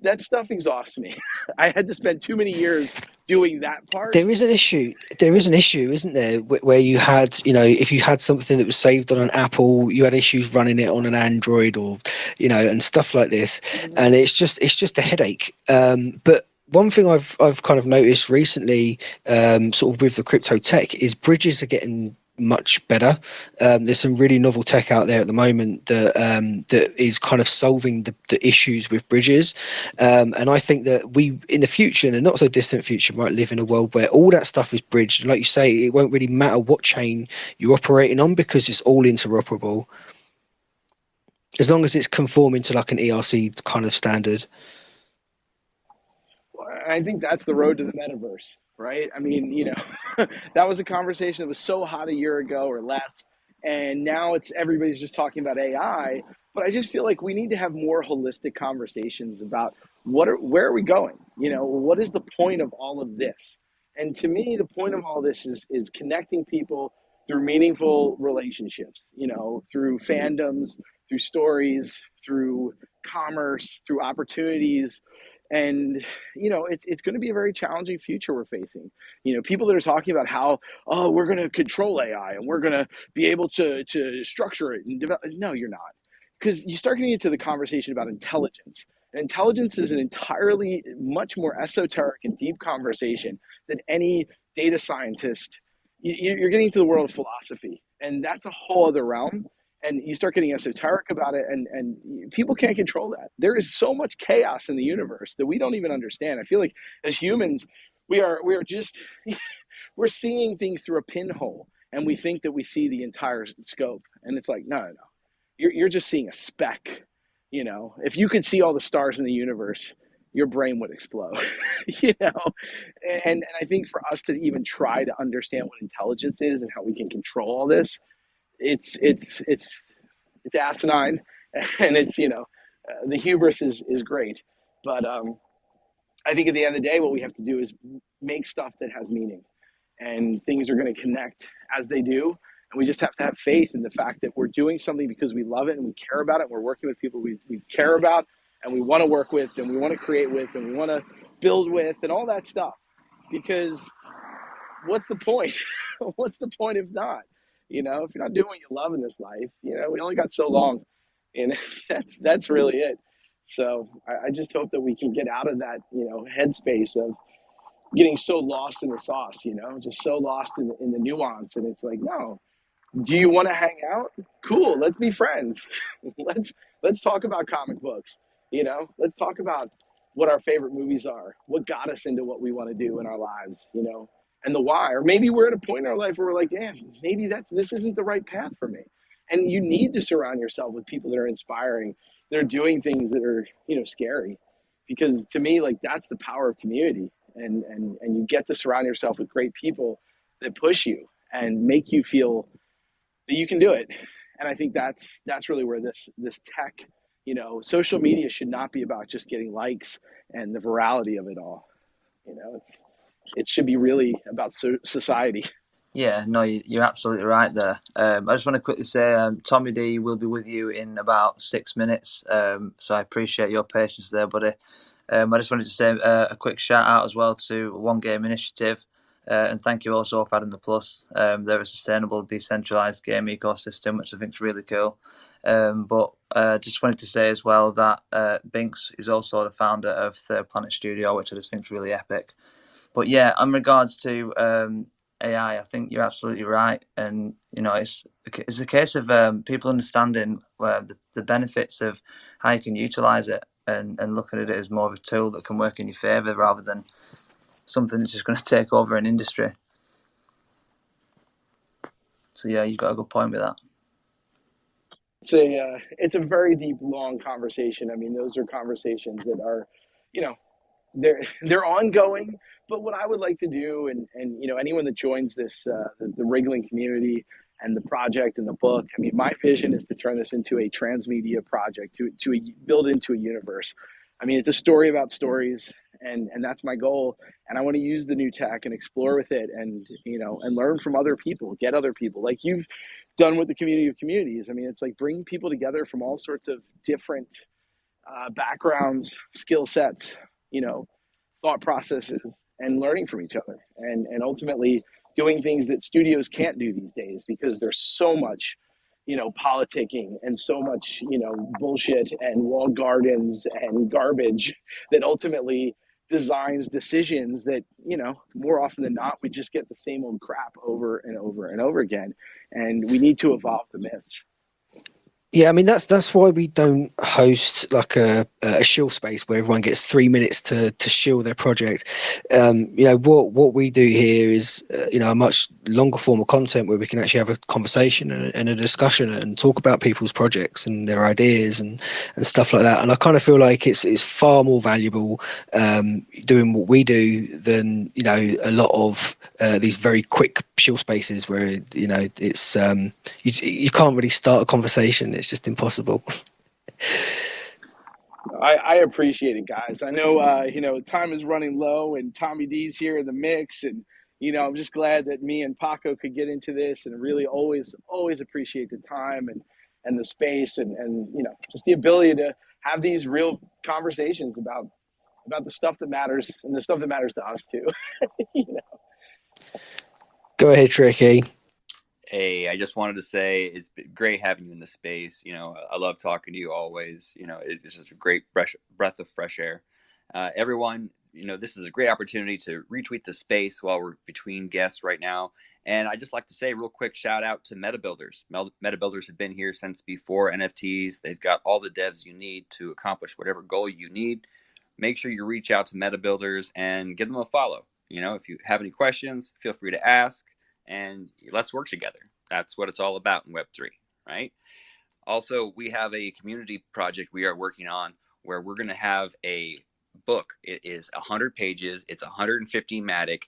that stuff exhausts me. I had to spend too many years doing that part. There is an issue. There is an issue, isn't there, where you had, you know, if you had something that was saved on an Apple, you had issues running it on an Android, or, you know, and stuff like this. And it's just a headache. But one thing I've kind of noticed recently, sort of with the crypto tech, is bridges are getting much better. There's some really novel tech out there at the moment that is kind of solving the issues with bridges. And I think that we, in the future, in the not so distant future, might live in a world where all that stuff is bridged. And like you say, it won't really matter what chain you're operating on because it's all interoperable, as long as it's conforming to like an ERC kind of standard. I think that's the road to the metaverse, right? I mean, you know, that was a conversation that was so hot a year ago or less, and now it's everybody's just talking about AI. But I just feel like we need to have more holistic conversations about where are we going? You know, what is the point of all of this? And to me, the point of all this is connecting people through meaningful relationships. You know, through fandoms, through stories, through commerce, through opportunities. And you know, it's going to be a very challenging future we're facing. You know, people that are talking about how, oh, we're going to control AI and we're going to be able to structure it and develop. No, you're not, because you start getting into the conversation about intelligence. And intelligence is an entirely much more esoteric and deep conversation than any data scientist. You're getting into the world of philosophy, and that's a whole other realm. And you start getting esoteric about it, and people can't control that. There is so much chaos in the universe that we don't even understand. I feel like as humans, we are just we're seeing things through a pinhole, and we think that we see the entire scope. And it's like, no, no, no. You're just seeing a speck. You know, if you could see all the stars in the universe, your brain would explode. You know, and I think for us to even try to understand what intelligence is and how we can control all this, it's asinine, and it's, you know, the hubris is great, but I think at the end of the day, what we have to do is make stuff that has meaning, and things are going to connect as they do. And we just have to have faith in the fact that we're doing something because we love it and we care about it. And we're working with people we care about and we want to work with and we want to create with and we want to build with and all that stuff. Because what's the point? What's the point if not? You know, if you're not doing what you love in this life, you know, we only got so long, and that's really it. So I just hope that we can get out of that, you know, headspace of, getting so lost in the sauce, just so lost in the nuance. And it's like, no, do you want to hang out? Cool, let's be friends. Let's talk about comic books. Let's talk about what our favorite movies are, what got us into what we want to do in our lives, and the why. Or maybe we're at a point in our life where we're like, yeah, maybe this isn't the right path for me. And you need to surround yourself with people that are inspiring, that are doing things that are, scary. Because to me, like, that's the power of community. And you get to surround yourself with great people that push you and make you feel that you can do it. And I think that's really where this tech, social media should not be about just getting likes and the virality of it all. It should be really about society. Yeah, no, you're absolutely right there. I just want to quickly say, Tommy D will be with you in about 6 minutes. So I appreciate your patience there, buddy. I just wanted to say a quick shout out as well to One Game Initiative. And thank you also for adding the plus. They're a sustainable, decentralized game ecosystem, which I think is really cool. But just wanted to say as well that Binks is also the founder of Third Planet Studio, which I just think is really epic. But yeah, in regards to AI, I think you're absolutely right, and it's a case of people understanding the benefits of how you can utilize it and looking at it as more of a tool that can work in your favor rather than something that's just going to take over an industry. So yeah, you've got a good point with that. It's a very deep, long conversation. I mean, those are conversations that are, they're ongoing. But what I would like to do, and anyone that joins this the Wriggling community and the project and the book, I mean, my vision is to turn this into a transmedia project, to build into a universe. I mean, it's a story about stories, and that's my goal. And I want to use the new tech and explore with it, and and learn from other people, get other people like you've done with the community of communities. I mean, it's like bringing people together from all sorts of different backgrounds, skill sets, thought processes, and learning from each other, and ultimately doing things that studios can't do these days because there's so much, politicking and so much, bullshit and walled gardens and garbage that ultimately designs decisions that, more often than not, we just get the same old crap over and over and over again. And we need to evolve the myths. Yeah, I mean that's why we don't host like a shill space where everyone gets 3 minutes to shill their project. What we do here is a much longer form of content where we can actually have a conversation and a discussion and talk about people's projects and their ideas and stuff like that. And I kind of feel like it's far more valuable doing what we do than a lot of these very quick shill spaces where it's you can't really start a conversation. It's just impossible. I appreciate it, guys. I know, time is running low, and Tommy D's here in the mix, and I'm just glad that me and Paco could get into this, and really always appreciate the time and the space, and just the ability to have these real conversations about the stuff that matters and the stuff that matters to us too. Go ahead, Tricky. Hey, I just wanted to say it's been great having you in the space. I love talking to you always. It's just a great breath of fresh air. Everyone, this is a great opportunity to retweet the space while we're between guests right now. And I just like to say real quick shout out to MetaBuilders. MetaBuilders have been here since before NFTs. They've got all the devs you need to accomplish whatever goal you need. Make sure you reach out to MetaBuilders and give them a follow. If you have any questions, feel free to ask. And let's work together. That's what it's all about in Web3, right? Also, we have a community project we are working on where we're going to have a book. It is 100 pages. It's 150 Matic.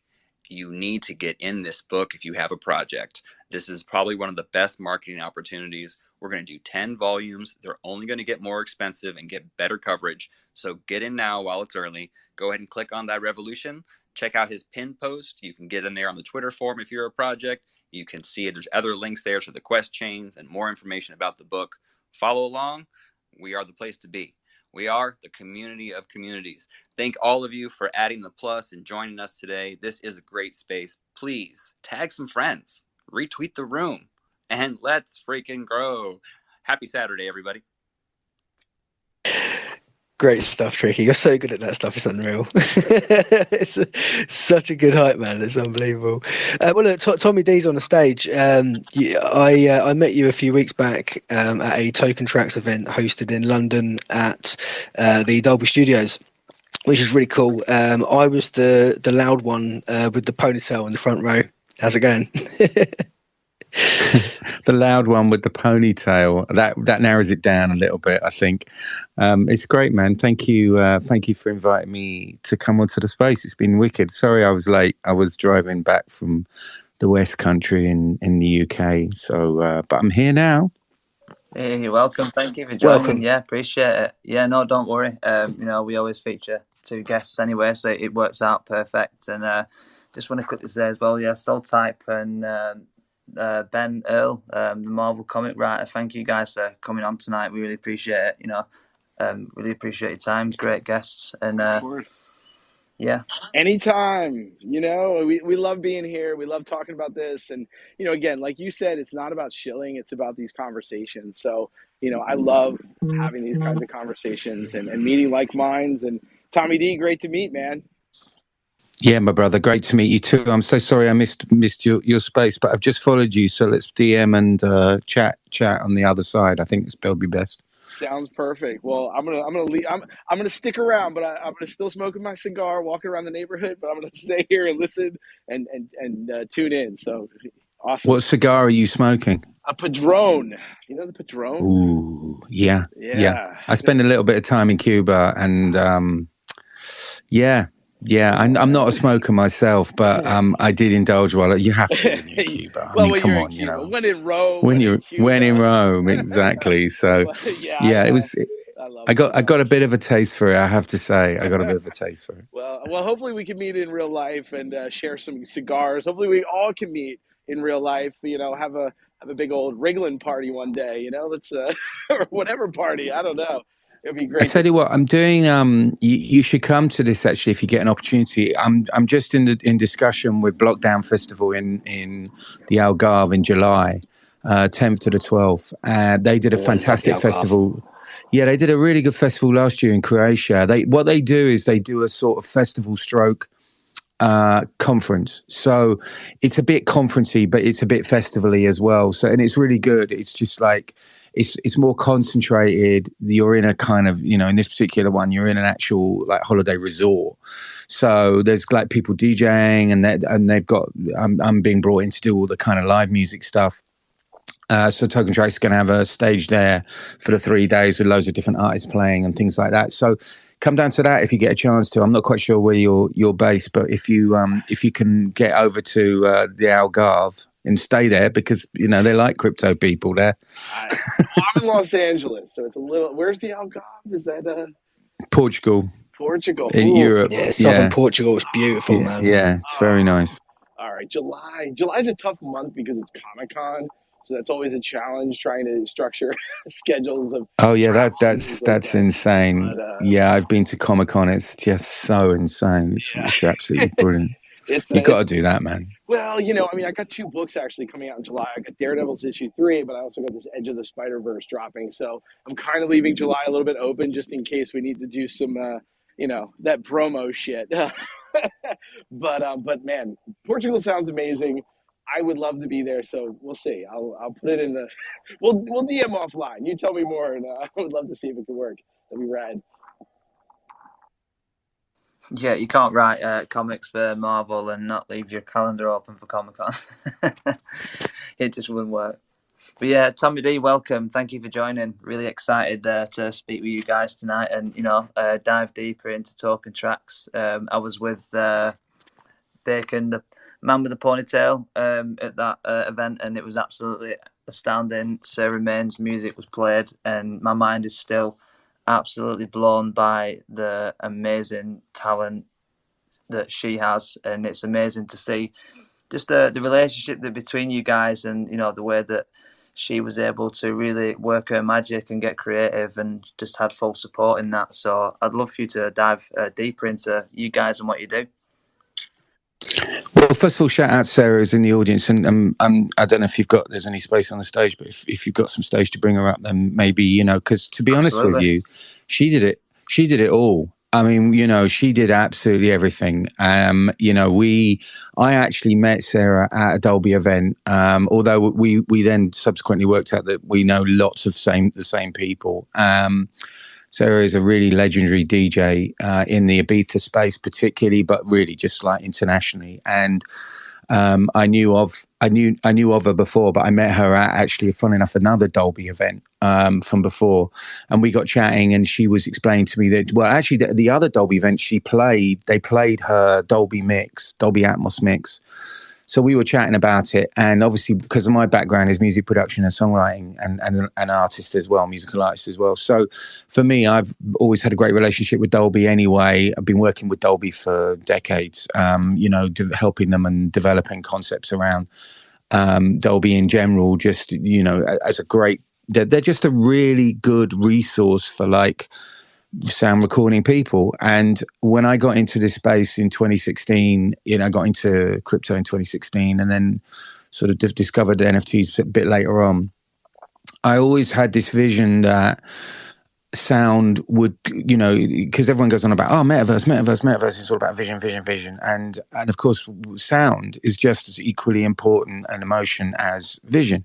You need to get in this book if you have a project. This is probably one of the best marketing opportunities. We're going to do 10 volumes. They're only going to get more expensive and get better coverage. So get in now while it's early. Go ahead and click on that revolution. Check out his pin post. You can get in there on the Twitter forum if you're a project. You can see it. There's other links there to the quest chains and more information about the book. Follow along. We are the place to be. We are the community of communities. Thank all of you for adding the plus and joining us today. This is a great space. Please tag some friends, retweet the room, and let's freaking grow. Happy Saturday, everybody. Great stuff, Tricky. You're so good at that stuff. It's unreal. It's such a good hype, man. It's unbelievable. Well, look, Tommy D's on the stage. I met you a few weeks back at a TokenTraxx event hosted in London at the Dolby Studios, which is really cool. I was the loud one with the ponytail in the front row. How's it going? The loud one with the ponytail, that narrows it down a little bit, I think. It's great, man. Thank you for inviting me to come onto the space. It's been wicked. Sorry I was late. I was driving back from the West Country in the UK, so but I'm here now. Hey, you're welcome. Thank you for joining. Welcome. Yeah, appreciate it. Yeah, no, don't worry. We always feature 2 guests anyway, so it works out perfect. And just want to quickly say as well, yeah, Soultype and Ben Earl, the Marvel comic writer, thank you guys for coming on tonight. We really appreciate it. Really appreciate your time. Great guests. And Of course. yeah, anytime. We love being here. We love talking about this. And again, like you said, it's not about shilling, it's about these conversations. So I love having these kinds of conversations and meeting like minds. And Tommy D, great to meet, man. Yeah, my brother, great to meet you too. I'm so sorry I missed your space, but I've just followed you, so let's DM and chat on the other side. I think it'll be best. Sounds perfect. Well, I'm gonna leave. I'm gonna stick around, but I'm gonna still smoking my cigar, walking around the neighborhood. But I'm gonna stay here and listen and tune in. So awesome. What cigar are you smoking? A Padron. You know the Padron? Ooh, yeah. I spent a little bit of time in Cuba, and yeah, I'm not a smoker myself, but I did indulge while you have to when you're in Cuba. I mean, come on, when in Rome, when in Rome, exactly. So it was. I got a bit of a taste for it. I have to say, I got a bit of a taste for it. Well, hopefully we can meet in real life and share some cigars. Hopefully we all can meet in real life. Have a big old Wriglin party one day. Let's or whatever party. I don't know. It'd be great. I tell you what, I'm doing. You should come to this actually if you get an opportunity. I'm just in discussion with Blockdown Festival in the Algarve in July, 10th to the 12th. They did a fantastic festival. Yeah, they did a really good festival last year in Croatia. What they do is they do a sort of festival stroke conference. So it's a bit conferencey, but it's a bit festival-y as well. So, and it's really good. It's just like. It's more concentrated. You're in a kind of, in this particular one, you're in an actual like holiday resort. So there's like people DJing and they've got, I'm being brought in to do all the kind of live music stuff. So TokenTraxx is going to have a stage there for the 3 days with loads of different artists playing and things like that. So come down to that if you get a chance to. I'm not quite sure where you're based, but if you can get over to the Algarve and stay there because they like crypto people there. I'm in Los Angeles, so it's a little. Where's the Algarve? Is that Portugal? In Europe. Yeah, southern Portugal is beautiful, man. Yeah, it's very nice. All right, July's a tough month because it's Comic-Con. So that's always a challenge trying to structure schedules of. Oh yeah, that's insane. But, I've been to Comic-Con. It's just so insane. It's absolutely brilliant. You got to do that, man. Well, I got 2 books actually coming out in July. I got Daredevil's issue 3, but I also got this Edge of the Spider-Verse dropping. So I'm kind of leaving July a little bit open just in case we need to do some, that promo shit. But man, Portugal sounds amazing. I would love to be there, so we'll see. I'll put it in the. We'll DM offline. You tell me more, and I would love to see if it can work. That'd be rad. Yeah, you can't write comics for Marvel and not leave your calendar open for Comic-Con. It just wouldn't work. But yeah, Tommy D, welcome. Thank you for joining. Really excited to speak with you guys tonight and, dive deeper into TokenTraxx. I was with Bacon, the man with the ponytail, at that event, and it was absolutely astounding. Sarah Main's music was played, and my mind is still absolutely blown by the amazing talent that she has, and it's amazing to see just the relationship that between you guys, and the way that she was able to really work her magic and get creative, and just had full support in that. So I'd love for you to dive deeper into you guys and what you do. Well, first of all, shout out Sarah who's in the audience, and I don't know if there's any space on the stage, but if you've got some stage to bring her up, then maybe because to be honest with you, she did She did it all. I mean, she did absolutely everything. I actually met Sarah at a Dolby event. Although we then subsequently worked out that we know lots of the same people. Sarah is a really legendary DJ in the Ibiza space, particularly, but really just like internationally. And I knew of her before, but I met her at actually, fun enough, another Dolby event from before, and we got chatting, and she was explaining to me that, well, actually, the other Dolby event they played her Dolby Atmos mix. So we were chatting about it, and obviously because of my background is music production and songwriting, and an artist as well, musical artist as well. So for me, I've always had a great relationship with Dolby anyway. I've been working with Dolby for decades, helping them and developing concepts around Dolby in general. Just, as a great, they're just a really good resource for like sound recording people. And when I got into this space in 2016, I got into crypto in 2016, and then sort of discovered the NFTs a bit later on. I always had this vision that sound would, because everyone goes on about, metaverse, it's all about vision. And of course, sound is just as equally important an emotion as vision.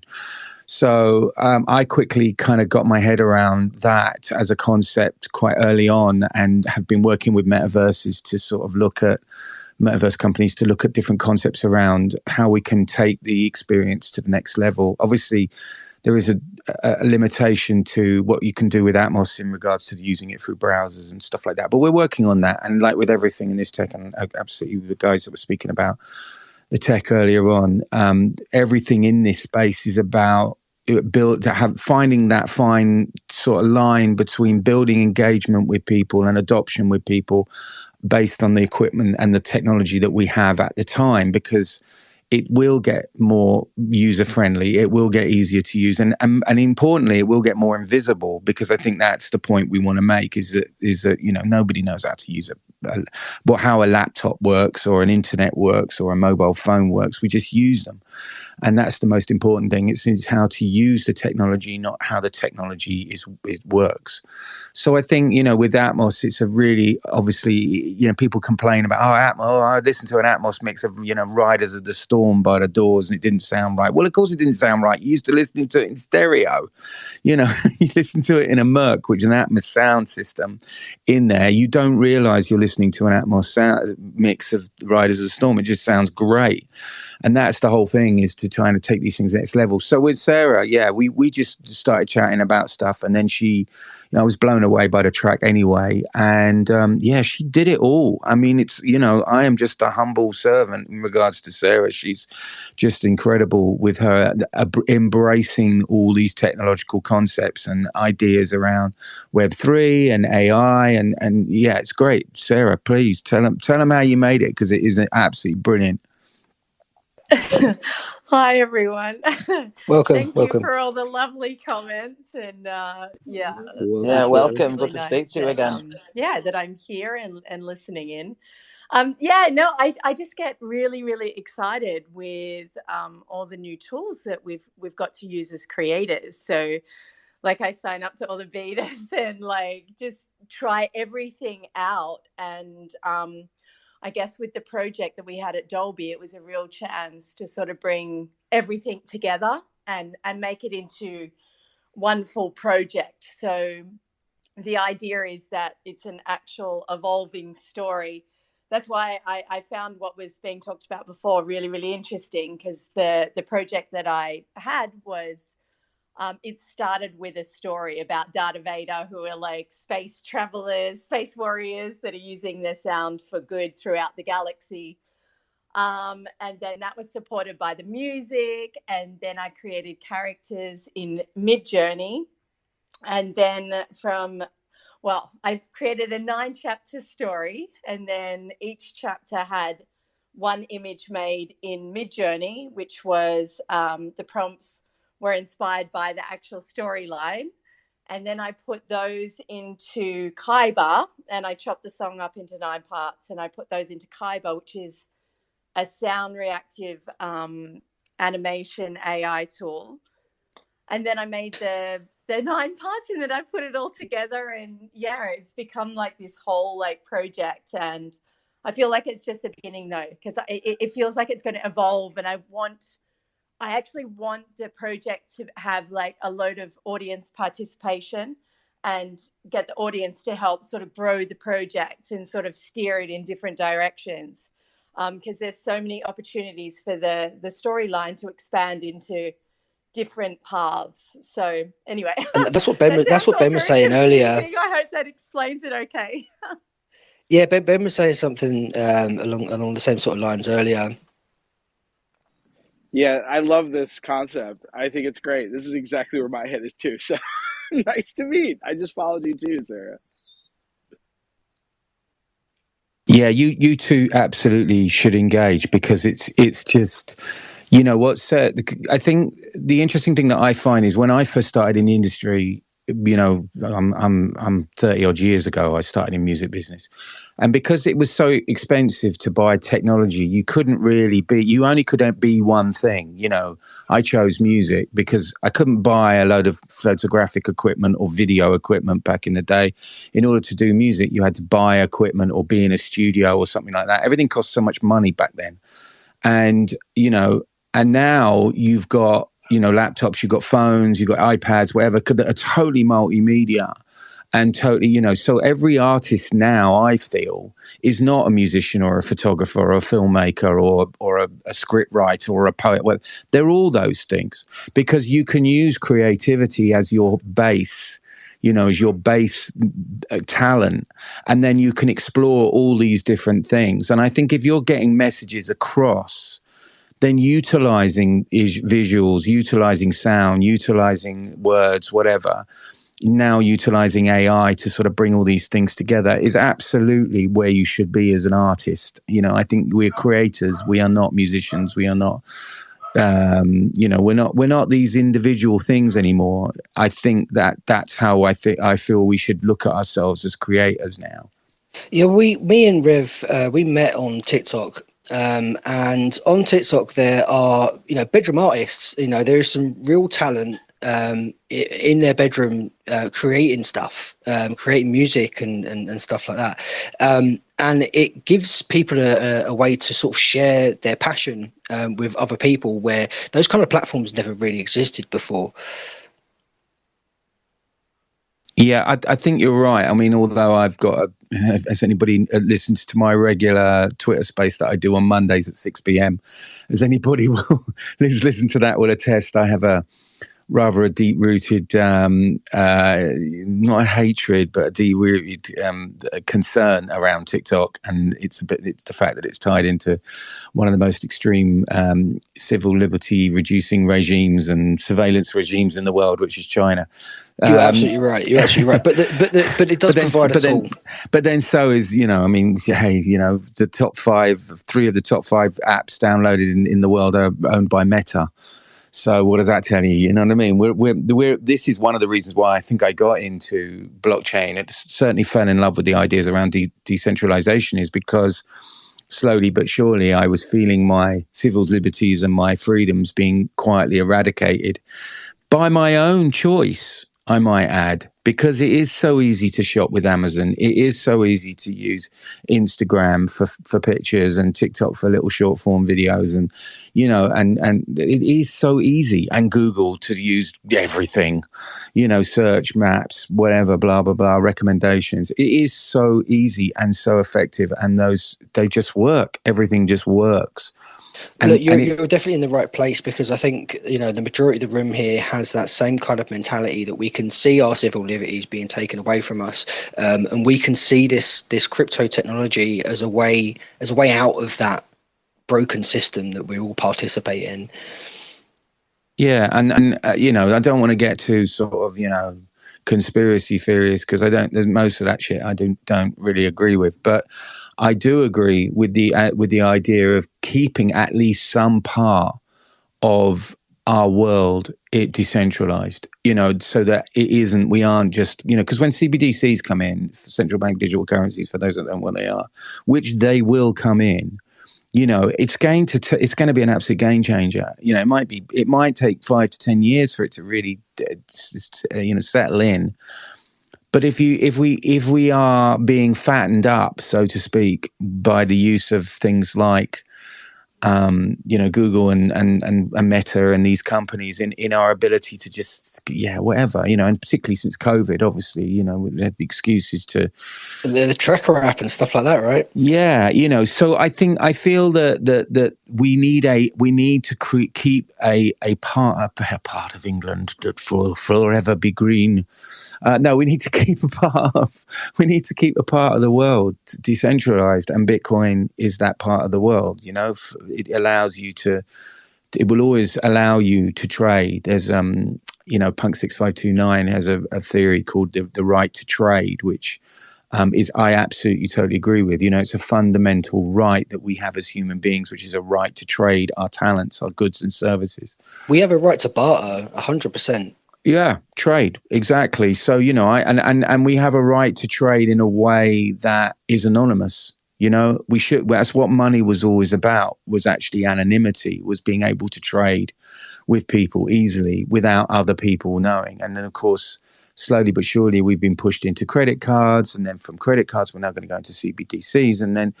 So I quickly kind of got my head around that as a concept quite early on, and have been working with metaverses to sort of look at metaverse companies to look at different concepts around how we can take the experience to the next level. Obviously, there is a limitation to what you can do with Atmos in regards to using it through browsers and stuff like that. But we're working on that. And like with everything in this tech, and absolutely with the guys that were speaking about the tech earlier on, everything in this space is about finding that fine sort of line between building engagement with people and adoption with people based on the equipment and the technology that we have at the time, because it will get more user friendly, it will get easier to use, and importantly, it will get more invisible, because I think that's the point we want to make, is that nobody knows how to use how a laptop works or an internet works or a mobile phone works. We just use them, and that's the most important thing. It's how to use the technology, not how the technology it works. So I think, with Atmos, it's a really, obviously, people complain about, I listened to an Atmos mix of, Riders of the Storm by the Doors, and it didn't sound right. Well, of course it didn't sound right. You used to listening to it in stereo. You listen to it in a Merc, which is an Atmos sound system in there. You don't realize you're listening to an Atmos sound mix of Riders of the Storm. It just sounds great. And that's the whole thing, is to try to take these things next level. So with Sarah, we just started chatting about stuff, and then she, I was blown away by the track anyway. And she did it all. I mean, it's, I am just a humble servant in regards to Sarah. She's just incredible with her embracing all these technological concepts and ideas around Web3 and AI. And it's great. Sarah, please tell them how you made it, because it is absolutely brilliant. Hi everyone. Welcome. Thank you for all the lovely comments, and welcome. Really good to speak to you again. That I'm here and listening in. I just get really, really excited with all the new tools that we've got to use as creators. So like, I sign up to all the betas and like just try everything out. And I guess with the project that we had at Dolby, it was a real chance to sort of bring everything together and make it into one full project. So the idea is that it's an actual evolving story. That's why I found what was being talked about before really, really interesting, because the project that I had was, it started with a story about Darth Vader, who are like space travelers, space warriors that are using their sound for good throughout the galaxy. And then that was supported by the music. And then I created characters in Midjourney. And then I created a 9-chapter story. And then each chapter had one image made in Midjourney, which was the prompts were inspired by the actual storyline. And then I put those into Kyber, and I chopped the song up into 9 parts, and I put those into Kyber, which is a sound reactive animation AI tool. And then I made the the 9 parts, and then I put it all together, and yeah, it's become like this whole like project. And I feel like it's just the beginning though, because it feels like it's going to evolve, and I actually want the project to have like a load of audience participation and get the audience to help sort of grow the project and sort of steer it in different directions, because there's so many opportunities for the storyline to expand into different paths. So anyway, And that's what Ben was saying earlier. I hope that explains it okay. Yeah, Ben was saying something along the same sort of lines earlier. Yeah, I love this concept. I think it's great. This is exactly where my head is too. So nice to meet. I just followed you too, Sarah. Yeah, you two absolutely should engage, because it's just, you know what's I think the interesting thing that I find is when I first started in the industry, you know, I'm 30 odd years ago, I started in music business, and because it was so expensive to buy technology, you only could be one thing. You know, I chose music because I couldn't buy a load of photographic equipment or video equipment back in the day. In order to do music, you had to buy equipment or be in a studio or something like that. Everything cost so much money back then. And, you know, and now you've got, you know, laptops, you've got phones, you've got iPads, whatever, that are totally multimedia and totally, you know, so every artist now, I feel, is not a musician or a photographer or a filmmaker or a script writer or a poet. Well, they're all those things, because you can use creativity as your base, you know, as your base talent, and then you can explore all these different things. And I think if you're getting messages across, then utilizing visuals, utilizing sound, utilizing words, whatever, now utilizing AI to sort of bring all these things together is absolutely where you should be as an artist. You know, I think we're creators. We are not musicians. We are not, you know, we're not these individual things anymore. I think that's how I feel we should look at ourselves as creators now. Yeah, me and Rev, we met on TikTok. And on TikTok, there are, you know, bedroom artists. You know, there is some real talent in their bedroom, creating stuff, creating music and stuff like that. And it gives people a way to sort of share their passion with other people, where those kind of platforms never really existed before. Yeah, I think you're right. I mean, although I've got, as anybody listens to my regular Twitter space that I do on Mondays at 6 p.m, as anybody who's listened to that will attest, I have a deep-rooted, not a hatred, but a deep-rooted concern around TikTok, and it's the fact that it's tied into one of the most extreme civil liberty reducing regimes and surveillance regimes in the world, which is China. You're absolutely right. You're absolutely right. But it does provide a tool. But then so is, you know, I mean, hey, you know, the three of the top five apps downloaded in the world are owned by Meta. So what does that tell you? You know what I mean? This is one of the reasons why I think I got into blockchain. It certainly fell in love with the ideas around decentralization, is because slowly but surely I was feeling my civil liberties and my freedoms being quietly eradicated by my own choice, I might add, because it is so easy to shop with Amazon. It is so easy to use Instagram for pictures and TikTok for little short form videos, and you know, and it is so easy, and Google to use everything, you know, search, maps, whatever, blah blah blah, recommendations. It is so easy and so effective, and they just work. Everything just works. And look, you're definitely in the right place, because I think, you know, the majority of the room here has that same kind of mentality, that we can see our civil liberties being taken away from us, and we can see this crypto technology as a way out of that broken system that we all participate in. Yeah, and you know, I don't want to get too sort of, you know, conspiracy theories, because most of that shit I don't really agree with, but I do agree with the idea of keeping at least some part of our world decentralized, you know, so that we aren't just, you know, because when CBDCs come in, central bank digital currencies, for those that don't know what they are, which they will come in, it's going to be an absolute game changer. It might take 5 to 10 years for it to really, settle in. But if we are being fattened up, so to speak, by the use of things like Google and Meta and these companies in our ability to just whatever, and particularly since COVID, obviously, we had the excuses to the tracker app and stuff like that, right? Yeah, so I feel that we need to keep a part of England that will forever be green. No, we need to keep a part of the world decentralized, and Bitcoin is that part of the world. It allows you to. It will always allow you to trade. There's Punk 6529 has a theory called the right to trade, which is I absolutely totally agree with. It's a fundamental right that we have as human beings, which is a right to trade our talents, our goods and services. We have a right to barter, 100%. Yeah, trade, exactly. So and we have a right to trade in a way that is anonymous. We should. That's what money was always about. Was actually anonymity. Was being able to trade with people easily without other people knowing. And then, of course, slowly but surely, we've been pushed into credit cards, and then from credit cards, we're now going to go into CBDCs, and then,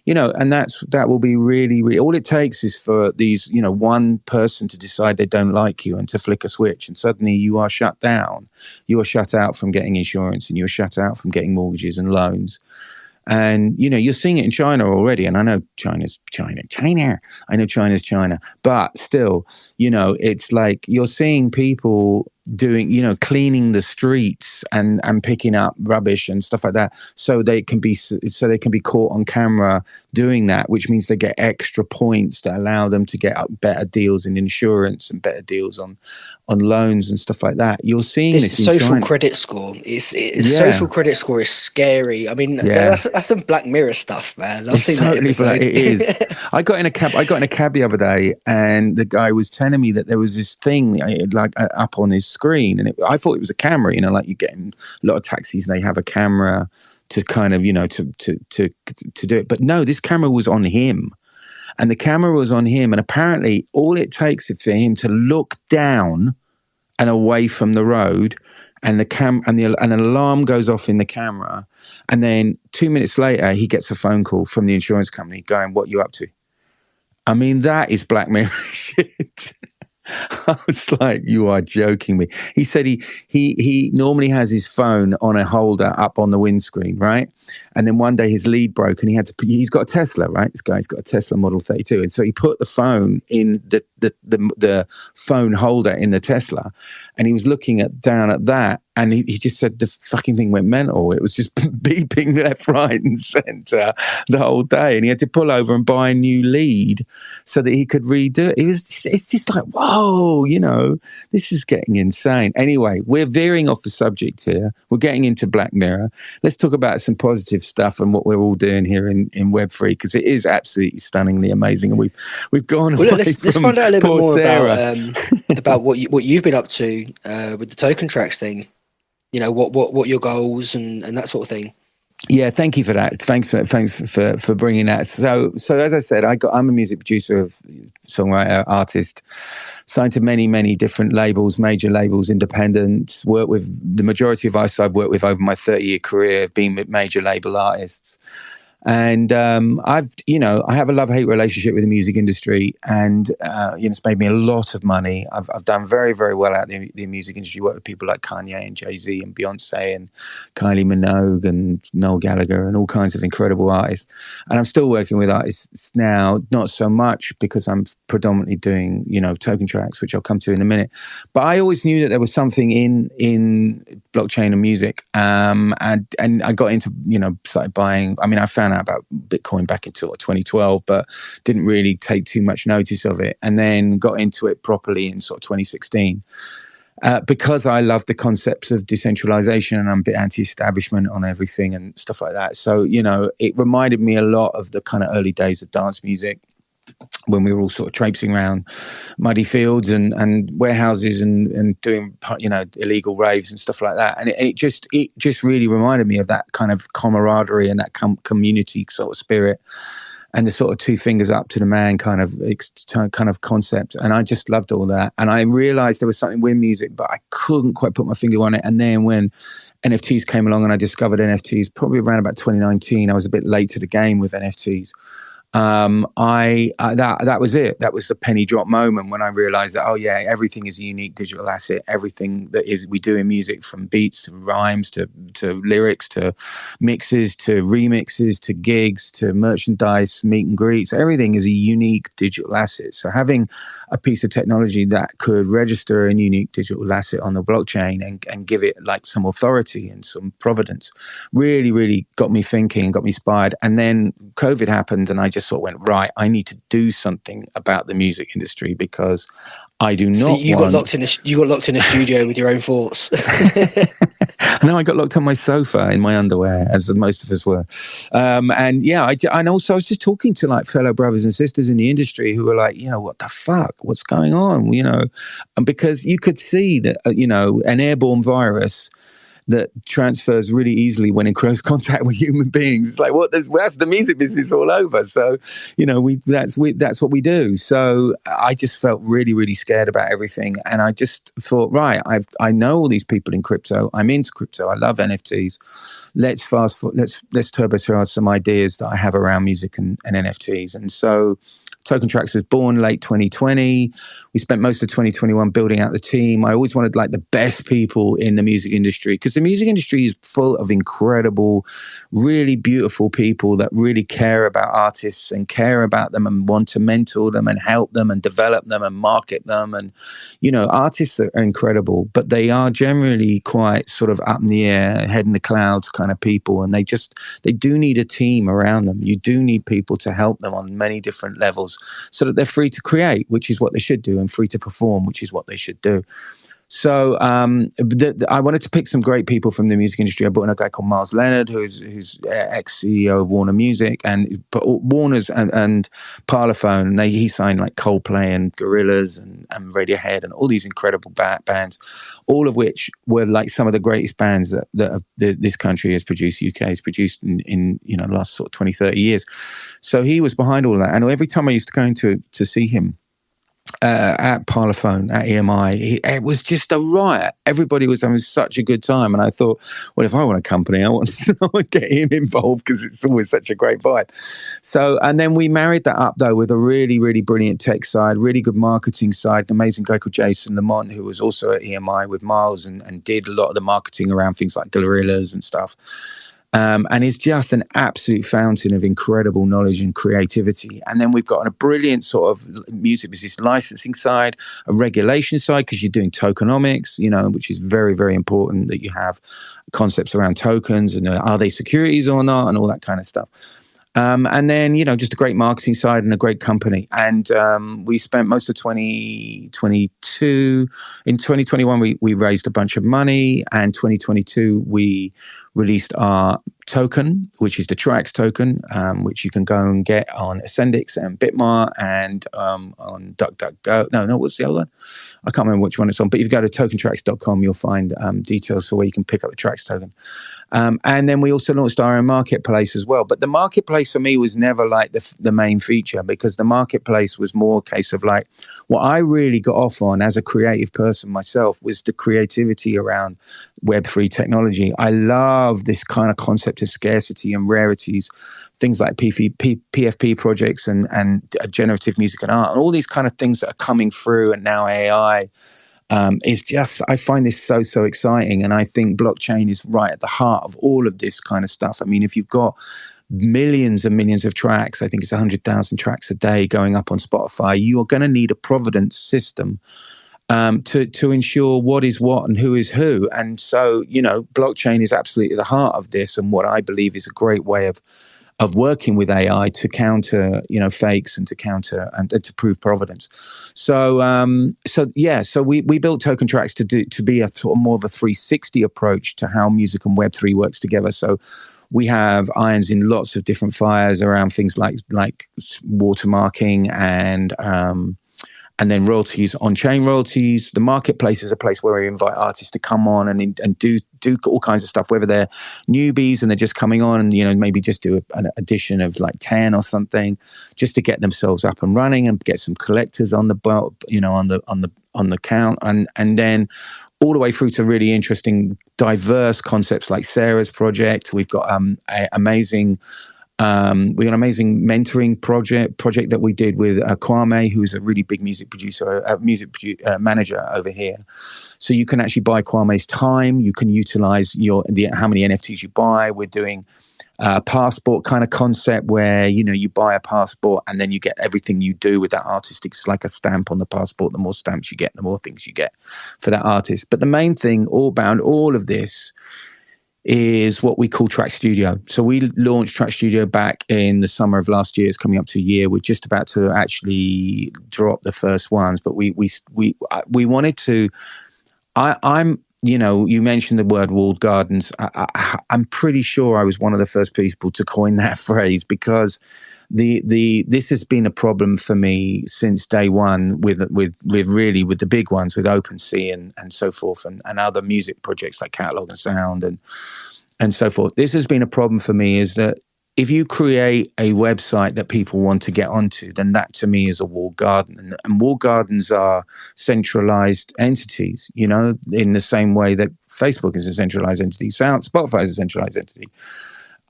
and that will be really, really. All it takes is for these, one person to decide they don't like you and to flick a switch, and suddenly you are shut down. You are shut out from getting insurance, and you're shut out from getting mortgages and loans. And, you're seeing it in China already. And I know China's China. I know China's China. But still, it's like you're seeing people doing, cleaning the streets and picking up rubbish and stuff like that. So they can be caught on camera doing that, which means they get extra points that allow them to get better deals in insurance and better deals on loans and stuff like that. You're seeing this in social China. credit score. Social credit score is scary. I mean, that's some Black Mirror stuff, man. I've seen that episode. It is. I got in a cab the other day, and the guy was telling me that there was this thing like up on his screen, and I thought it was a camera. Like you get in a lot of taxis, and they have a camera to kind of to do it. But no, this camera was on him. And the camera was on him, and apparently all it takes is for him to look down and away from the road, and an alarm goes off in the camera, and then 2 minutes later he gets a phone call from the insurance company going, "What you up to?" I mean, that is Black Mirror shit. I was like, you are joking me. He said he normally has his phone on a holder up on the windscreen, right? And then one day his lead broke, and he's got a Tesla, right? This guy's got a Tesla Model 32, and so he put the phone in the phone holder in the Tesla, and he was looking down at that, and he just said the fucking thing went mental. It was just beeping left, right, and centre the whole day, and he had to pull over and buy a new lead so that he could redo it. It's just like, whoa, this is getting insane. Anyway, we're veering off the subject here. We're getting into Black Mirror. Let's talk about some positive stuff and what we're all doing here in Web3, because it is absolutely stunningly amazing, and we've gone away. Let's find out a little bit more about what you've been up to with the TokenTraxx thing. What your goals and that sort of thing. Yeah, thank you for that. Thanks for bringing that. So as I said, I'm a music producer, songwriter, artist, signed to many different labels, major labels, independent. Work with the majority of artists I've worked with over my 30-year career have been with major label artists. And I have a love-hate relationship with the music industry, and it's made me a lot of money. I've done very, very well out in the music industry. Worked with people like Kanye and Jay-Z and Beyonce and Kylie Minogue and Noel Gallagher and all kinds of incredible artists. And I'm still working with artists now, not so much because I'm predominantly doing TokenTraxx, which I'll come to in a minute. But I always knew that there was something in blockchain and music, and I got into started buying. I mean, I found out about Bitcoin back in sort of 2012, but didn't really take too much notice of it, and then got into it properly in sort of 2016 because I love the concepts of decentralization, and I'm a bit anti-establishment on everything and stuff like that. So it reminded me a lot of the kind of early days of dance music, when we were all sort of traipsing around muddy fields and warehouses and doing illegal raves and stuff like that, and it just really reminded me of that kind of camaraderie and that community sort of spirit. and the sort of two fingers up to the man kind of concept. And I just loved all that. And I realized there was something with music, but I couldn't quite put my finger on it. And then when NFTs came along and I discovered NFTs probably around about 2019, I was a bit late to the game with NFTs. That was it. That was the penny drop moment when I realized that, oh yeah, everything is a unique digital asset. Everything that is we do in music, from beats to rhymes to lyrics to mixes to remixes to gigs to merchandise, meet and greets, everything is a unique digital asset. So having a piece of technology that could register a unique digital asset on the blockchain and give it like some authority and some provenance really, really got me thinking, got me inspired. And then COVID happened and I just sort of went, right, I need to do something about the music industry because I do not you got locked in a studio with your own thoughts. No, I got locked on my sofa in my underwear, as most of us were. And also I was just talking to like fellow brothers and sisters in the industry who were like, what the fuck, what's going on? And because you could see that, an airborne virus that transfers really easily when in close contact with human beings. It's like, that's the music business all over. So, that's what we do. So I just felt really, really scared about everything. And I just thought, right, I know all these people in crypto. I'm into crypto. I love NFTs. Let's turbocharge some ideas that I have around music and NFTs. And so TokenTraxx was born late 2020. We spent most of 2021 building out the team. I always wanted like the best people in the music industry because the music industry is full of incredible, really beautiful people that really care about artists and care about them and want to mentor them and help them and develop them and market them. And, artists are incredible, but they are generally quite sort of up in the air, head in the clouds kind of people. And they do need a team around them. You do need people to help them on many different levels, so that they're free to create, which is what they should do, and free to perform, which is what they should do. So I wanted to pick some great people from the music industry. I brought in a guy called Miles Leonard, who's ex-CEO of Warner Music, and Warner's and Parlophone. He signed like Coldplay and Gorillaz and Radiohead and all these incredible bands, all of which were like some of the greatest bands that this country has produced, UK has produced in the last sort of 20, 30 years. So he was behind all of that. And every time I used to go in to see him, at Parlophone, at EMI, it was just a riot. Everybody was having such a good time. And I thought, well, if I want a company, I want to get him involved because it's always such a great vibe. So, and then we married that up, though, with a really, really brilliant tech side, really good marketing side, an amazing guy called Jason Lamont, who was also at EMI with Miles and did a lot of the marketing around things like Gorillaz and stuff. And it's just an absolute fountain of incredible knowledge and creativity. And then we've got a brilliant sort of music business licensing side, a regulation side, because you're doing tokenomics, which is very, very important that you have concepts around tokens and are they securities or not and all that kind of stuff. And then, just a great marketing side and a great company. And we spent most of 2022. In 2021, we raised a bunch of money. And 2022, we released our token, which is the Traxx token, which you can go and get on Ascendix and Bitmart and on DuckDuckGo. No, what's the other one? I can't remember which one it's on. But if you go to tokentraxx.com, you'll find details for where you can pick up the Traxx token. And then we also launched our own marketplace as well. But the marketplace for me was never like the main feature, because the marketplace was more a case of like what I really got off on as a creative person myself was the creativity around Web3 technology. I love this kind of concept of scarcity and rarities, things like PFP projects and generative music and art and all these kind of things that are coming through, and now AI. It's just, I find this so exciting. And I think blockchain is right at the heart of all of this kind of stuff. I mean, if you've got millions and millions of tracks, I think it's 100,000 tracks a day going up on Spotify, you are going to need a provenance system to ensure what is what and who is who. And so, blockchain is absolutely the heart of this, and what I believe is a great way of working with AI to counter, fakes and to counter and to prove provenance. So we built TokenTraxx to be a sort of more of a 360 approach to how music and Web3 works together. So we have irons in lots of different fires around things like watermarking and then royalties, on-chain royalties. The marketplace is a place where we invite artists to come on and do all kinds of stuff, whether they're newbies and they're just coming on and, you know, maybe just do an addition of like 10 or something just to get themselves up and running and get some collectors on the, you know, on the count, and then all the way through to really interesting, diverse concepts like Sarah's project. We've got amazing mentoring project that we did with Kwame, who's a really big music producer, manager over here. So you can actually buy Kwame's time. You can utilize how many NFTs you buy. We're doing a passport kind of concept where, you know, you buy a passport and then you get everything you do with that artist. It's like a stamp on the passport. The more stamps you get, the more things you get for that artist. But the main thing all of this is what we call Trax Studio. So we launched Trax Studio back in the summer of last year. It's coming up to a year. We're just about to actually drop the first ones, but we wanted to. I'm you know, you mentioned the word walled gardens. I'm pretty sure I was one of the first people to coin that phrase, because this has been a problem for me since day one with the big ones, with OpenSea and so forth, and other music projects like Catalog and Sound and so forth. This has been a problem for me, is that if you create a website that people want to get onto, then that to me is a walled garden. And walled gardens are centralized entities, you know, in the same way that Facebook is a centralized entity, Spotify is a centralized entity.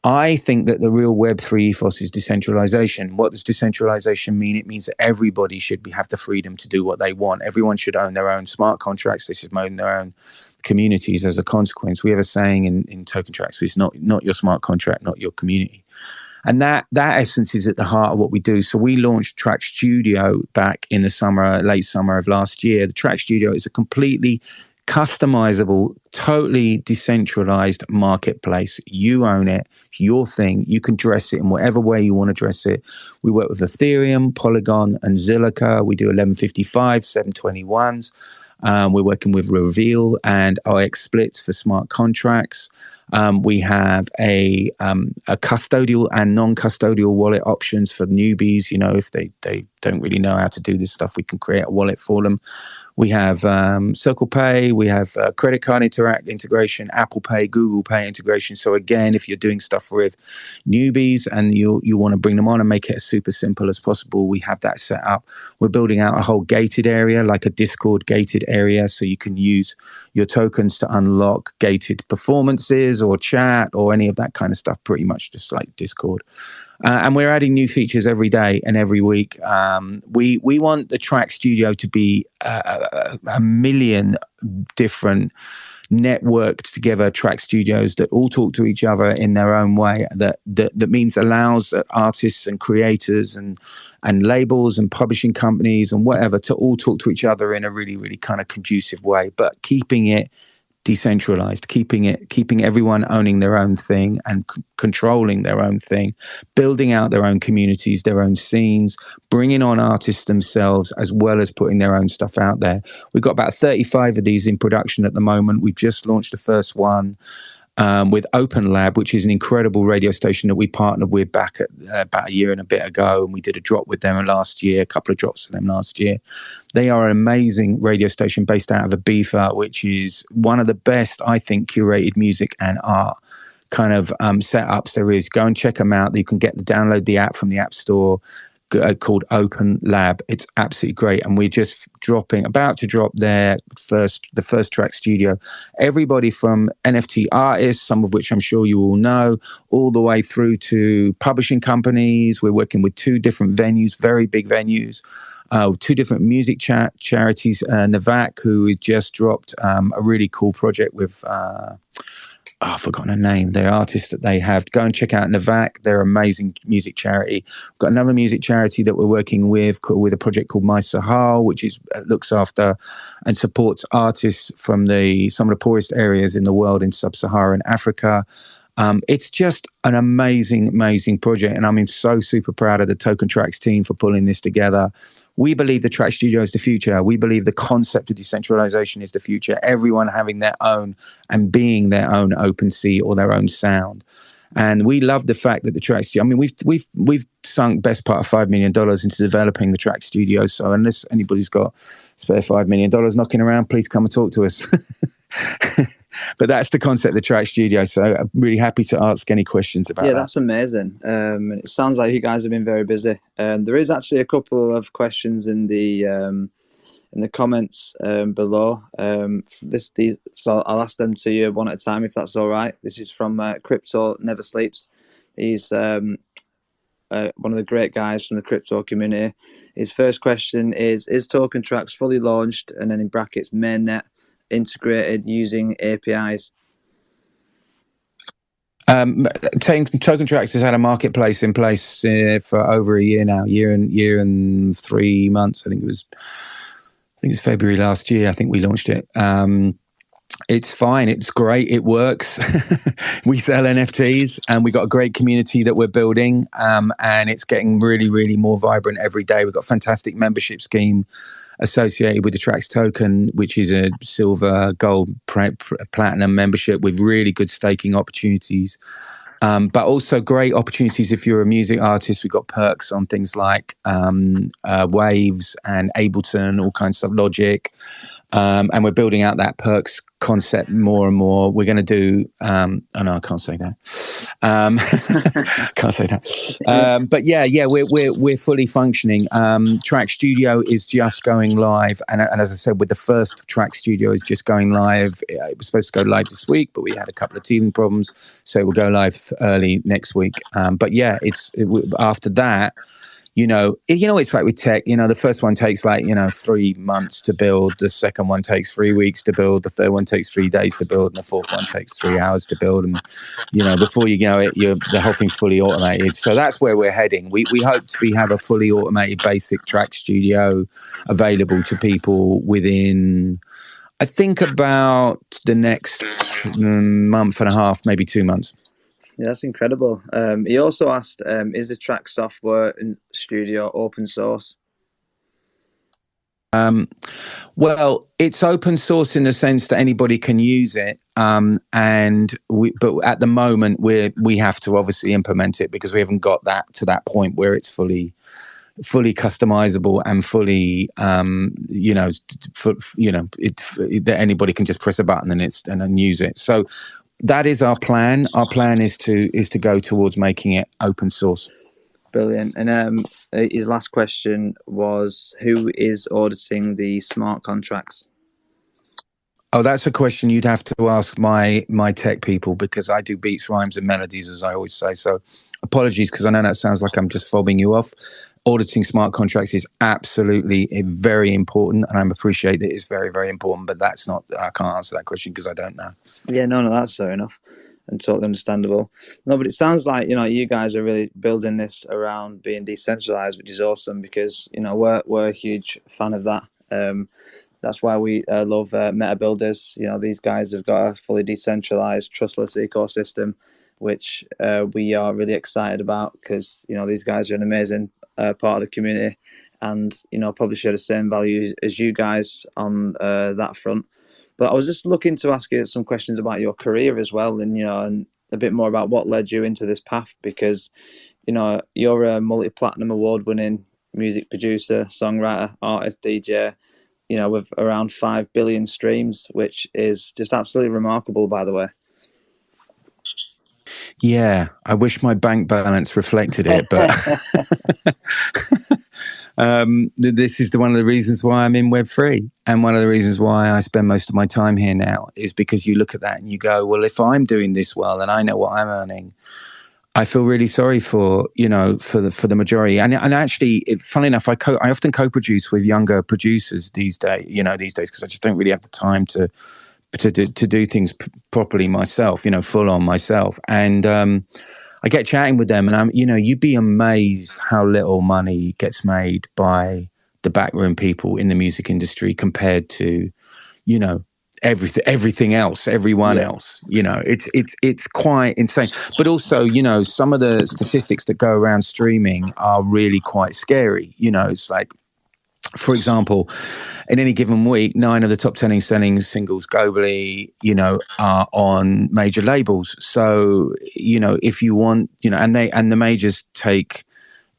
I think that the real Web3 ethos is decentralization. What does decentralization mean? It means that everybody should have the freedom to do what they want. Everyone should own their own smart contracts. They should own their own communities as a consequence. We have a saying in TokenTraxx, it's not your smart contract, not your community. And that essence is at the heart of what we do. So we launched Trax Studio back in the late summer of last year. The Trax Studio is a completely customizable, totally decentralized marketplace. You own it, it's your thing. You can dress it in whatever way you want to dress it. We work with Ethereum, Polygon, and Zilliqa. We do 1155, 721s. We're working with Reveal and OX splits for smart contracts. We have a custodial and non-custodial wallet options for newbies. You know, if they don't really know how to do this stuff, we can create a wallet for them. We have Circle Pay. We have credit card integration, Apple Pay, Google Pay integration. So again, if you're doing stuff with newbies and you want to bring them on and make it as super simple as possible, we have that set up. We're building out a whole gated area, like a Discord gated area, so you can use your tokens to unlock gated performances or chat or any of that kind of stuff, pretty much just like Discord. And we're adding new features every day and every week. We want the Trax Studio to be a million different networked together Trax Studios that all talk to each other in their own way. That means allows artists and creators and labels and publishing companies and whatever to all talk to each other in a really, really kind of conducive way, but keeping it decentralized, keeping everyone owning their own thing and controlling their own thing, building out their own communities, their own scenes, bringing on artists themselves, as well as putting their own stuff out there. We've got about 35 of these in production at the moment. We've just launched the first one with Open Lab, which is an incredible radio station that we partnered with back at about a year and a bit ago, and we did a drop with them last year, a couple of drops for them last year. They are an amazing radio station based out of Ibiza, which is one of the best, I think, curated music and art kind of setups there is. Go and check them out. You can download the app from the App Store, called Open Lab. It's absolutely great, and we're just about to drop the first Trax Studio. Everybody from NFT artists, some of which I'm sure you all know, all the way through to publishing companies. We're working with 2 different venues, very big venues, 2 different music charities. Navak, who just dropped a really cool project with I've forgotten her name, the artist that they have. Go and check out Navak. They're an amazing music charity. We've got another music charity that we're working with a project called My Sahel, which looks after and supports artists from some of the poorest areas in the world in sub-Saharan Africa. It's just an amazing, amazing project, and I'm so super proud of the TokenTraxx team for pulling this together. We believe the Trax Studio is the future. We believe the concept of decentralization is the future. Everyone having their own and being their own OpenSea or their own sound. And we love the fact that the Trax Studio, I mean, we've sunk best part of $5 million into developing the Trax Studio. So unless anybody's got spare $5 million knocking around, please come and talk to us. But that's the concept of the Track Studio. So I'm really happy to ask any questions about that. That's amazing. It sounds like you guys have been very busy. There is actually a couple of questions in the comments below. So I'll ask them to you one at a time if that's all right. This is from Crypto Never Sleeps. He's one of the great guys from the crypto community. His first question is TokenTraxx fully launched, and then in brackets mainnet integrated using APIs? TokenTraxx has had a marketplace in place for over a year now, year and 3 months. I think it was February last year. I think we launched it. It's fine. It's great. It works. We sell NFTs, and we got a great community that we're building. And it's getting really, really more vibrant every day. We've got a fantastic membership scheme associated with the Traxx token, which is a silver, gold, platinum membership with really good staking opportunities. But also great opportunities if you're a music artist. We've got perks on things like Waves and Ableton, all kinds of stuff, Logic. And we're building out that perks concept more and more. We're going to do oh no, I can't say that. Can't say that. But yeah, we're fully functioning. Track Studio is just going live, and as I said, with the first Track Studio is just going live. It was supposed to go live this week, but we had a couple of teething problems, so it will go live early next week. But yeah, after that. It's like with tech, the first one takes 3 months to build. The second one takes 3 weeks to build. The third one takes 3 days to build. And the fourth one takes 3 hours to build. And, before you know it, the whole thing's fully automated. So that's where we're heading. We hope to have a fully automated basic Track Studio available to people within, I think, about the next month and a half, maybe 2 months. Yeah, that's incredible. He also asked, is the Track software in Studio open source? Well, it's open source in the sense that anybody can use it. But at the moment, we have to obviously implement it because we haven't got that to that point where it's fully customizable and fully, that anybody can just press a button and then use it. So. That is our plan. Our plan is to go towards making it open source. Brilliant. And his last question was, who is auditing the smart contracts? Oh, that's a question you'd have to ask my tech people, because I do beats, rhymes, and melodies, as I always say. So apologies, because I know that sounds like I'm just fobbing you off. Auditing smart contracts is absolutely very important, and I appreciate that it's very, very important, but I can't answer that question because I don't know. Yeah, no, that's fair enough and totally understandable. No, but it sounds like, you guys are really building this around being decentralized, which is awesome because, we're a huge fan of that. That's why we love Meta Builders. These guys have got a fully decentralized, trustless ecosystem, which we are really excited about because, these guys are an amazing part of the community and, probably share the same values as you guys on that front. But I was just looking to ask you some questions about your career as well, and and a bit more about what led you into this path, because you're a multi-platinum award-winning music producer, songwriter, artist, DJ, with around 5 billion streams, which is just absolutely remarkable, by the way. Yeah, I wish my bank balance reflected it, but this is one of the reasons why I'm in Web3, and one of the reasons why I spend most of my time here now is because you look at that and you go, well, if I'm doing this well and I know what I'm earning, I feel really sorry for the majority. And actually, funny enough, I often co-produce with younger producers these days because I just don't really have the time to do things properly myself, full on myself. And I get chatting with them, and you'd be amazed how little money gets made by the backroom people in the music industry compared to, everything else, everyone else. It's quite insane. But also, some of the statistics that go around streaming are really quite scary. It's like, for example, in any given week, 9 of the top 10 selling singles globally, are on major labels. So, if you want, and the majors take,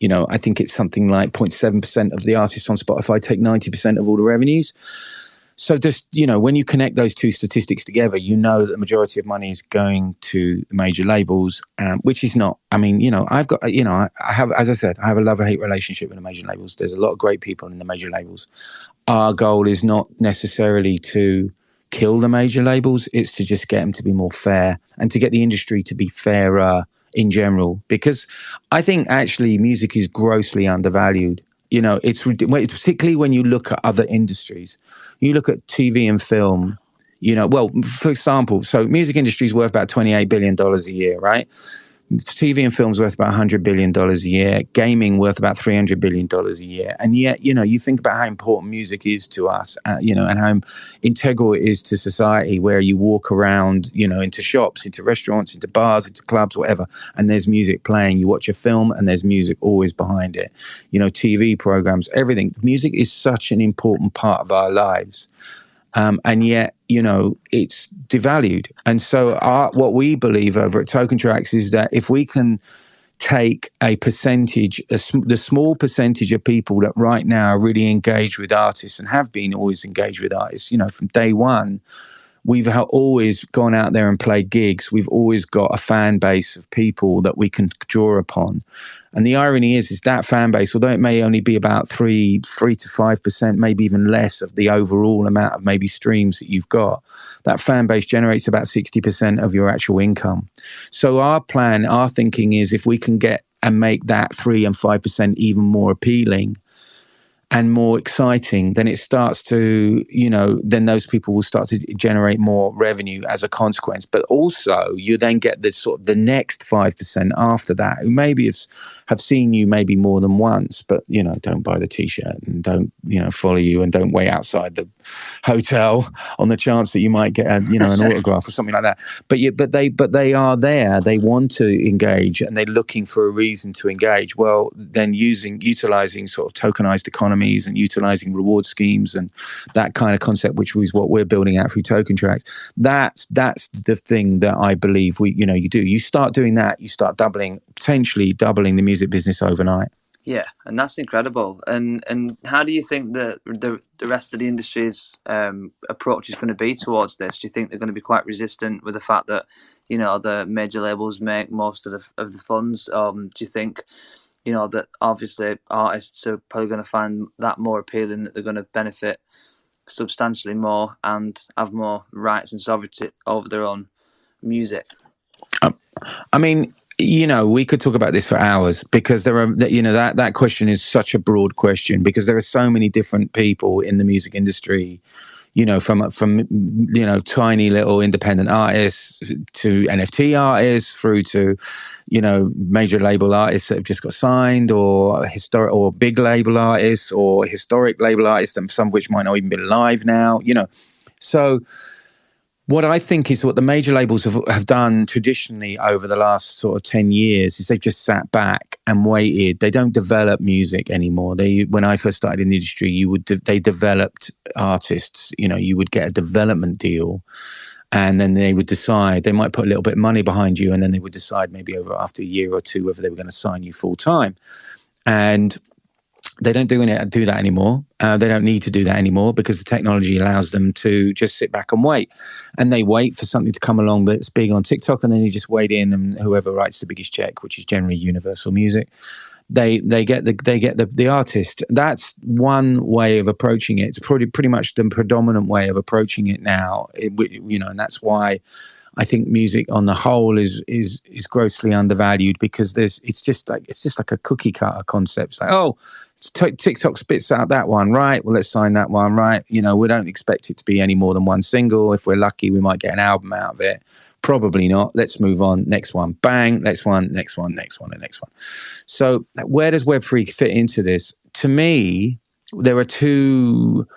I think it's something like 0.7% of the artists on Spotify take 90% of all the revenues. So just, you know, when you connect those two statistics together, you know that the majority of money is going to the major labels, which is not, I mean, you know, I've got, you know, I have, as I said, I have a love-hate relationship with the major labels. There's a lot of great people in the major labels. Our goal is not necessarily to kill the major labels. It's to just get them to be more fair and to get the industry to be fairer in general, because I think actually music is grossly undervalued. You know, it's particularly when you look at other industries. You look at TV and film, you know, well, for example, so music industry is worth about $28 billion a year, right? TV and film's worth about $100 billion a year, gaming worth about $300 billion a year. And yet, you know, you think about how important music is to us, you know, and how integral it is to society, where you walk around, you know, into shops, into restaurants, into bars, into clubs, whatever, and there's music playing. You watch a film and there's music always behind it. You know, TV programs, everything. Music is such an important part of our lives. And yet, you know, it's devalued. And so what we believe over at TokenTraxx is that if we can take a percentage, the small percentage of people that right now are really engaged with artists and have been always engaged with artists, you know, from day one, we've always gone out there and played gigs. We've always got a fan base of people that we can draw upon. And the irony is that fan base, although it may only be about 3 to 5%, maybe even less of the overall amount of maybe streams that you've got, that fan base generates about 60% of your actual income. So our plan, our thinking is, if we can get and make that 3 and 5% even more appealing and more exciting, then it starts to, you know, then those people will start to generate more revenue as a consequence. But also you then get the sort of the next 5% after that, who maybe have seen you maybe more than once, but, you know, don't buy the t-shirt and don't, you know, follow you and don't wait outside the hotel on the chance that you might get a, you know, an autograph or something like that. But they are there, they want to engage and they're looking for a reason to engage. Well, then utilizing sort of tokenized economies and utilizing reward schemes and that kind of concept, which is what we're building out through TokenTraxx. That's the thing that I believe you do. You start doing that, you start potentially doubling the music business overnight. Yeah, and that's incredible. And how do you think that the rest of the industry's approach is going to be towards this? Do you think they're going to be quite resistant with the fact that, you know, the major labels make most of the funds? Do you think, you know, that obviously artists are probably going to find that more appealing, that they're going to benefit substantially more and have more rights and sovereignty over their own music? I mean, you know, we could talk about this for hours, because there are, you know, that question is such a broad question, because there are so many different people in the music industry, you know, from you know, tiny little independent artists to NFT artists through to, you know, major label artists that have just got signed, or historic or big label artists or historic label artists, and some of which might not even be live now, you know. So what I think is what the major labels have done traditionally over the last sort of 10 years is they just sat back and waited. They don't develop music anymore. When I first started in the industry, they developed artists. You know, you would get a development deal, and then they would decide, they might put a little bit of money behind you, and then they would decide maybe after a year or two whether they were going to sign you full time. And they don't do that anymore. They don't need to do that anymore, because the technology allows them to just sit back and wait. And they wait for something to come along that's big on TikTok, and then you just wait in, and whoever writes the biggest check, which is generally Universal Music, they get the artist. That's one way of approaching it. It's pretty much the predominant way of approaching it now. You know, and that's why I think music on the whole is grossly undervalued, because it's just like a cookie cutter concept. It's like, oh, TikTok spits out that one, right? Well, let's sign that one, right? You know, we don't expect it to be any more than one single. If we're lucky, we might get an album out of it. Probably not. Let's move on. Next one, bang. Next one, and next one. So where does Web3 fit into this? To me, there are two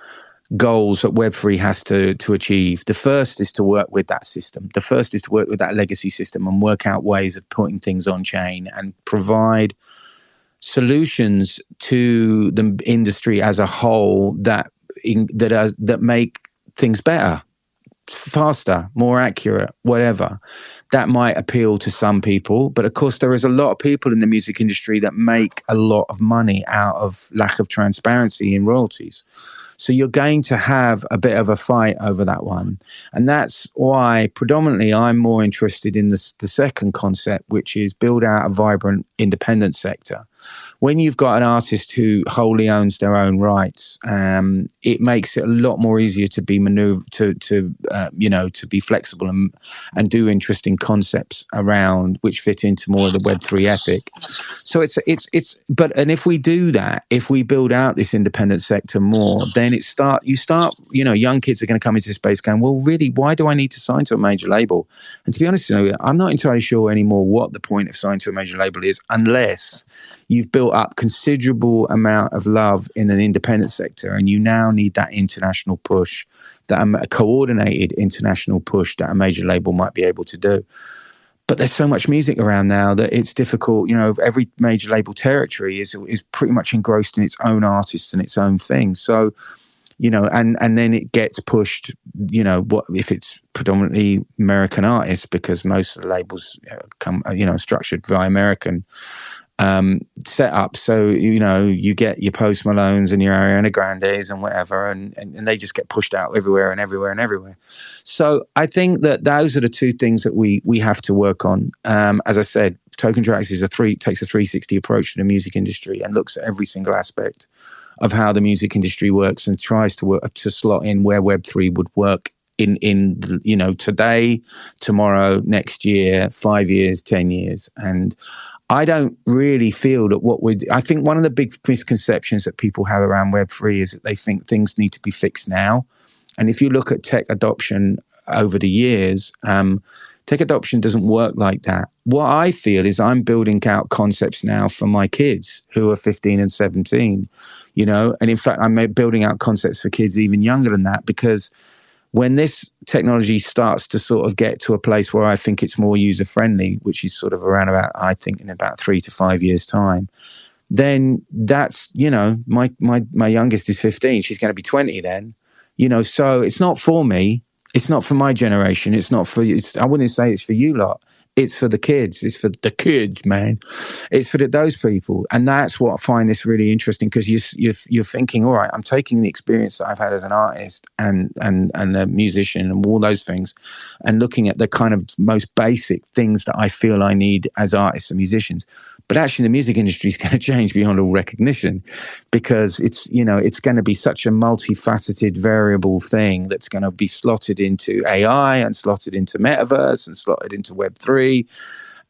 goals that Web3 has to achieve. The first is to work with that system. The first is to work with that legacy system and work out ways of putting things on chain and provide solutions to the industry as a whole that make things better, faster, more accurate, whatever. That might appeal to some people, but of course there is a lot of people in the music industry that make a lot of money out of lack of transparency in royalties. So you're going to have a bit of a fight over that one. And that's why predominantly I'm more interested in the second concept, which is build out a vibrant independent sector. When you've got an artist who wholly owns their own rights, it makes it a lot more easier to be to be flexible and do interesting concepts around which fit into more of the Web3 ethic. So and if we do that, if we build out this independent sector more, then young kids are going to come into this space going, well, really, why do I need to sign to a major label? And to be honest, I'm not entirely sure anymore what the point of signing to a major label is, unless you've built up considerable amount of love in an independent sector, and you now need that international push, that a coordinated international push that a major label might be able to do. But there's so much music around now that it's difficult. Every major label territory is pretty much engrossed in its own artists and its own thing. So, and then it gets pushed, what if it's predominantly American artists, because most of the labels come, structured via American set up. So, you get your Post Malones and your Ariana Grandes and whatever, and they just get pushed out everywhere and everywhere and everywhere. So I think that those are the two things that we have to work on. As I said, TokenTraxx takes a 360 approach to the music industry and looks at every single aspect of how the music industry works and tries to slot in where Web3 would work in today, tomorrow, next year, 5 years, 10 years. And I don't really feel that I think one of the big misconceptions that people have around Web3 is that they think things need to be fixed now. And if you look at tech adoption over the years, tech adoption doesn't work like that. What I feel is I'm building out concepts now for my kids who are 15 and 17, and in fact, I'm building out concepts for kids even younger than that, because when this technology starts to sort of get to a place where I think it's more user friendly, which is sort of around about, I think, in about 3 to 5 years time, then that's, my youngest is 15. She's going to be 20 then, so it's not for me. It's not for my generation. It's not for you. I wouldn't say it's for you lot. It's for the kids. It's for the kids, man. It's for those people. And that's what I find this really interesting, because you're thinking, all right, I'm taking the experience that I've had as an artist and a musician and all those things, and looking at the kind of most basic things that I feel I need as artists and musicians. But actually, the music industry is going to change beyond all recognition, because it's going to be such a multifaceted, variable thing that's going to be slotted into AI and slotted into metaverse and slotted into Web3.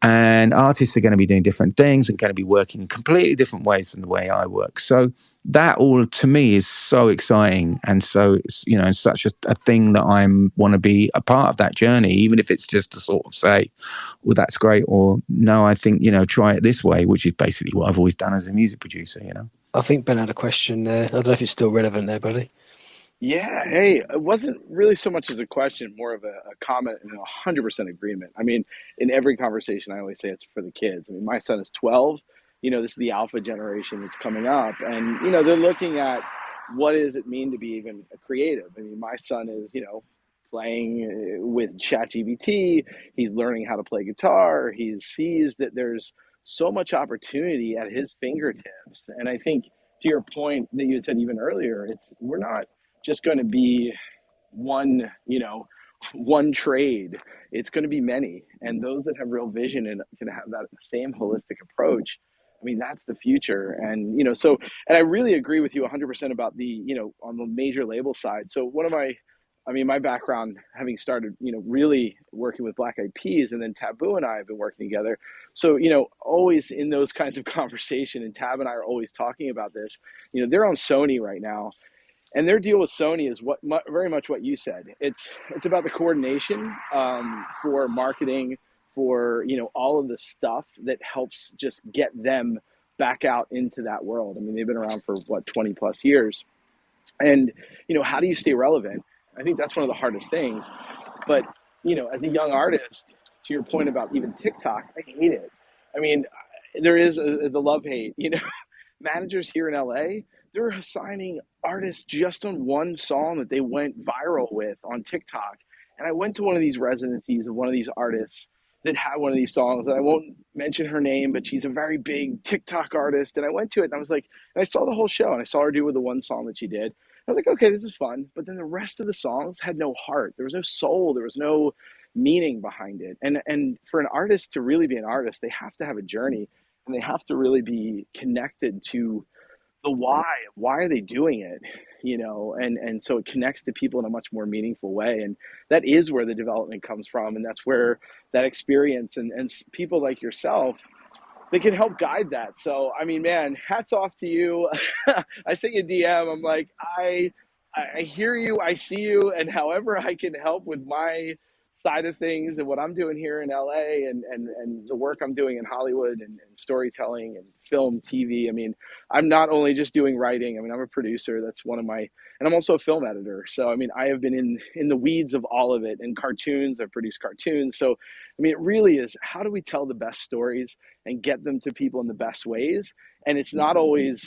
And artists are going to be doing different things and going to be working in completely different ways than the way I work. So that all, to me, is so exciting. And so it's, such a thing that I want to be a part of that journey, even if it's just to sort of say, well, that's great. Or no, I think, try it this way, which is basically what I've always done as a music producer, I think Ben had a question there. I don't know if it's still relevant there, buddy. Yeah, hey, it wasn't really so much as a question, more of a comment and 100% agreement. I mean, in every conversation, I always say it's for the kids. I mean, my son is 12. This is the alpha generation that's coming up. And, they're looking at what does it mean to be even a creative. I mean, my son is, playing with ChatGPT. He's learning how to play guitar. He sees that there's so much opportunity at his fingertips. And I think, to your point that you said even earlier, we're not just going to be one trade. It's going to be many, and those that have real vision and can have that same holistic approach, I mean, that's the future. And and I really agree with you 100% about the on the major label side. So my background, having started really working with Black Eyed Peas, and then Taboo and I have been working together, so always in those kinds of conversation, and Tab and I are always talking about this. They're on Sony right now. And their deal with Sony is very much what you said. It's about the coordination for marketing, for all of the stuff that helps just get them back out into that world. I mean, they've been around for 20 plus years, and how do you stay relevant? I think that's one of the hardest things. But as a young artist, to your point about even TikTok, I hate it. I mean, there is the love hate. Managers here in LA, they're assigning artists just on one song that they went viral with on TikTok. And I went to one of these residencies of one of these artists that had one of these songs, and I won't mention her name, but she's a very big TikTok artist. And I went to it, and I was like, and I saw the whole show, and I saw her do with the one song that she did. I was like, okay, this is fun. But then the rest of the songs had no heart. There was no soul. There was no meaning behind it. And for an artist to really be an artist, they have to have a journey, and they have to really be connected to the why. Why are they doing it? And so it connects to people in a much more meaningful way. And that is where the development comes from. And that's where that experience and people like yourself, they can help guide that. So, I mean, man, hats off to you. I sent you a DM. I'm like, I hear you, I see you, and however I can help with my side of things and what I'm doing here in LA and the work I'm doing in Hollywood and storytelling and film, TV. I mean, I'm not only just doing writing. I mean, I'm a producer. That's one of my, and I'm also a film editor. So, I mean, I have been in the weeds of all of it. And cartoons, I produce cartoons. So, I mean, it really is, how do we tell the best stories and get them to people in the best ways? And it's not always,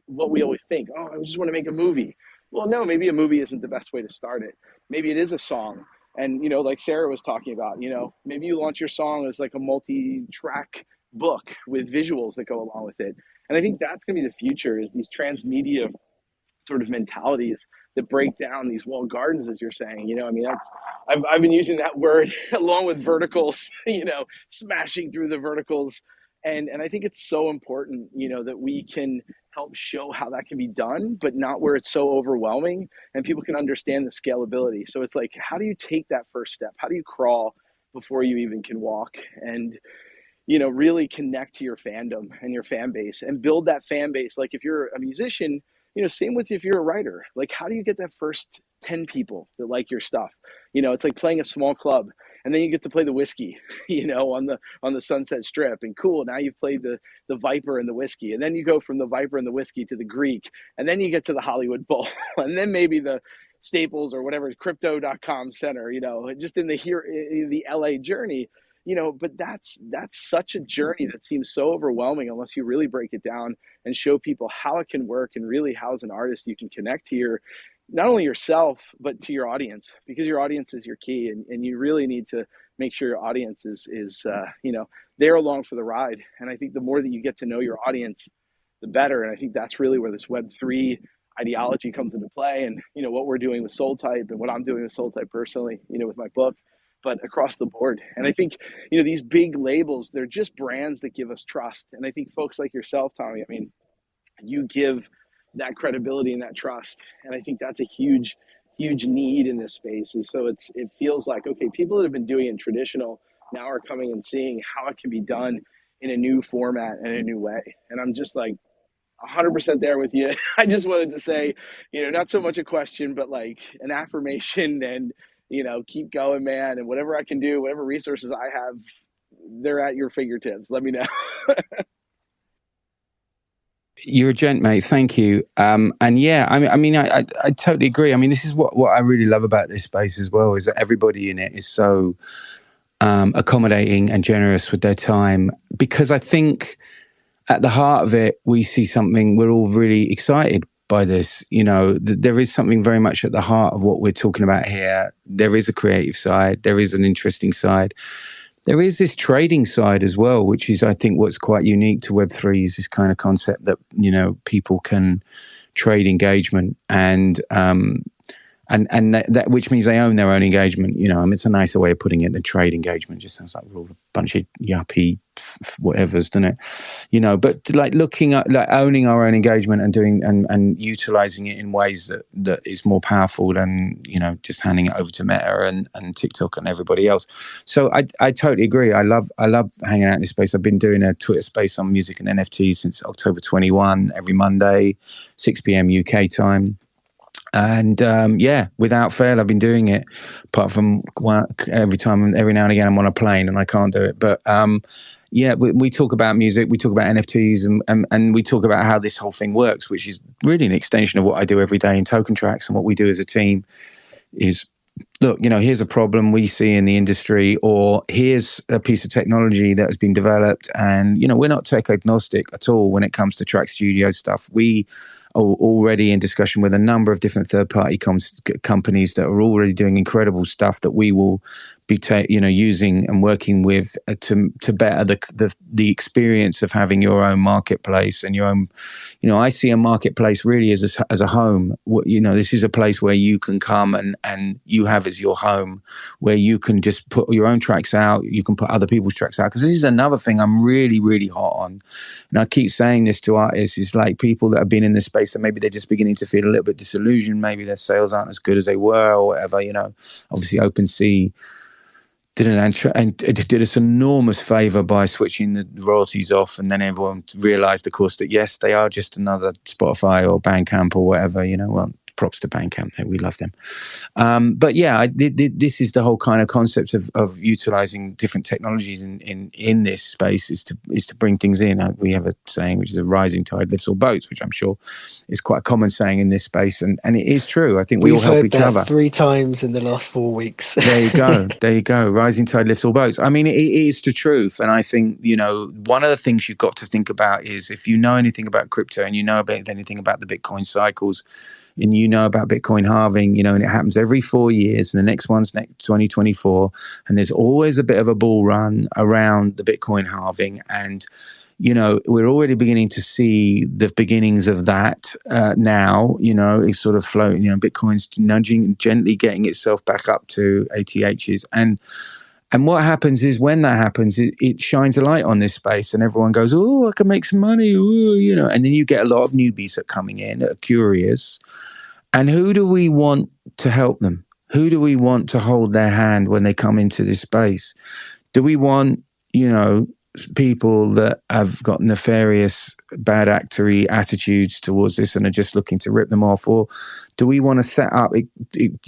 what we always think, oh, I just want to make a movie. Well, no, maybe a movie isn't the best way to start it. Maybe it is a song. And, like Sarah was talking about, maybe you launch your song as like a multi-track book with visuals that go along with it. And I think that's going to be the future, is these transmedia sort of mentalities that break down these walled gardens, as you're saying. I mean, I've been using that word along with verticals, smashing through the verticals. And I think it's so important, that we can help show how that can be done, but not where it's so overwhelming and people can understand the scalability. So it's like, how do you take that first step? How do you crawl before you even can walk? And really connect to your fandom and your fan base and build that fan base. Like if you're a musician, same with if you're a writer. Like, how do you get that first 10 people that like your stuff? It's like playing a small club, and then you get to play the whiskey, on the Sunset Strip, and cool. Now you've played the Viper and the whiskey, and then you go from the Viper and the whiskey to the Greek, and then you get to the Hollywood Bowl, and then maybe the Staples or whatever, crypto.com center, just in the LA journey. But that's such a journey that seems so overwhelming unless you really break it down and show people how it can work, and really how as an artist you can connect to not only yourself, but to your audience, because your audience is your key, and you really need to make sure your audience is they're along for the ride. And I think the more that you get to know your audience, the better. And I think that's really where this Web3 ideology comes into play, and what we're doing with Soultype and what I'm doing with Soultype personally, with my book, but across the board. And I think, these big labels, they're just brands that give us trust. And I think folks like yourself, Tommy, I mean, you give that credibility and that trust. And I think that's a huge need in this space. And so it feels like, okay, people that have been doing it in traditional now are coming and seeing how it can be done in a new format and a new way. And I'm just like 100% there with you. I just wanted to say, not so much a question, but like an affirmation, and keep going, man. And whatever I can do, whatever resources I have, they're at your fingertips. Let me know. You're a gent, mate. Thank you. And yeah, I mean, I totally agree. I mean, this is what I really love about this space as well, is that everybody in it is so accommodating and generous with their time, because I think at the heart of it, we see something, we're all really excited by this. There is something very much at the heart of what we're talking about here. There is a creative side. There is an interesting side. There is this trading side as well, which is, I think, what's quite unique to Web3, is this kind of concept that, people can trade engagement, and that which means they own their own engagement. I mean, it's a nicer way of putting it than trade engagement. It just sounds like we're all a bunch of yuppie whatevers, doesn't it? But like looking at, like, owning our own engagement and doing and utilizing it in ways that is more powerful than, just handing it over to Meta and TikTok and everybody else. So I totally agree. I love hanging out in this space. I've been doing a Twitter space on music and NFTs since October 21, every Monday, 6 p.m. UK time. And without fail, I've been doing it, apart from work. Every now and again, I'm on a plane and I can't do it. But we talk about music, we talk about NFTs, and we talk about how this whole thing works, which is really an extension of what I do every day in TokenTraxx. And what we do as a team is, look, here's a problem we see in the industry, or here's a piece of technology that has been developed. And, we're not tech agnostic at all when it comes to Track Studio stuff. We already in discussion with a number of different third-party companies that are already doing incredible stuff that we will be using and working with to better the experience of having your own marketplace and your own. I see a marketplace really as a home. This is a place where you can come and you have as your home, where you can just put your own tracks out. You can put other people's tracks out, because this is another thing I'm really, really hot on. And I keep saying this to artists, is like people that have been in this space and maybe they're just beginning to feel a little bit disillusioned. Maybe their sales aren't as good as they were or whatever. Obviously OpenSea did us an enormous favor by switching the royalties off, and then everyone realized, of course, that yes, they are just another Spotify or Bandcamp or whatever. Well, props to Bandcamp, we love them. But yeah, this is the whole kind of concept of utilizing different technologies in this space is to bring things in. We have a saying which is a rising tide lifts all boats, which I'm sure is quite a common saying in this space, and it is true. I think we all help each other. 3 times in the last 4 weeks. There you go. Rising tide lifts all boats. I mean, it is the truth. And I think, one of the things you've got to think about is, if you know anything about crypto and you know about anything about the Bitcoin cycles, and you know about Bitcoin halving, and it happens every 4 years, and the next one's next 2024, and there's always a bit of a bull run around the Bitcoin halving, and we're already beginning to see the beginnings of that now. It's sort of floating. Bitcoin's nudging, gently getting itself back up to ATHs, and what happens is, when that happens, it shines a light on this space, and everyone goes, "Oh, I can make some money," and then you get a lot of newbies that are coming in that are curious. And who do we want to help them? Who do we want to hold their hand when they come into this space? Do we want, people that have got nefarious, bad actory attitudes towards this and are just looking to rip them off? Or do we want to set up,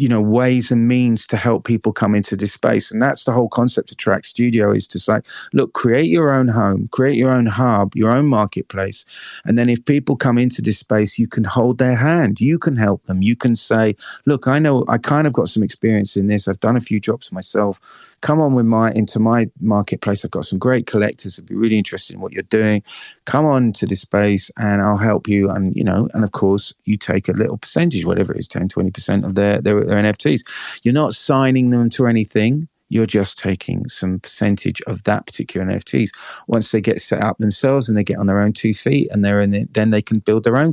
ways and means to help people come into this space? And that's the whole concept of Trax Studio, is to say, look, create your own home, create your own hub, your own marketplace. And then if people come into this space, you can hold their hand. You can help them. You can say, look, I know I kind of got some experience in this. I've done a few drops myself. Come on into my marketplace. I've got some great collectors. I'd be really interested in what you're doing. Come on to this space and I'll help you. And, and of course you take a little percentage, whatever it is, 10, 20% of their NFTs. You're not signing them to anything. You're just taking some percentage of that particular NFTs. Once they get set up themselves and they get on their own 2 feet and they're in it, then they can build their own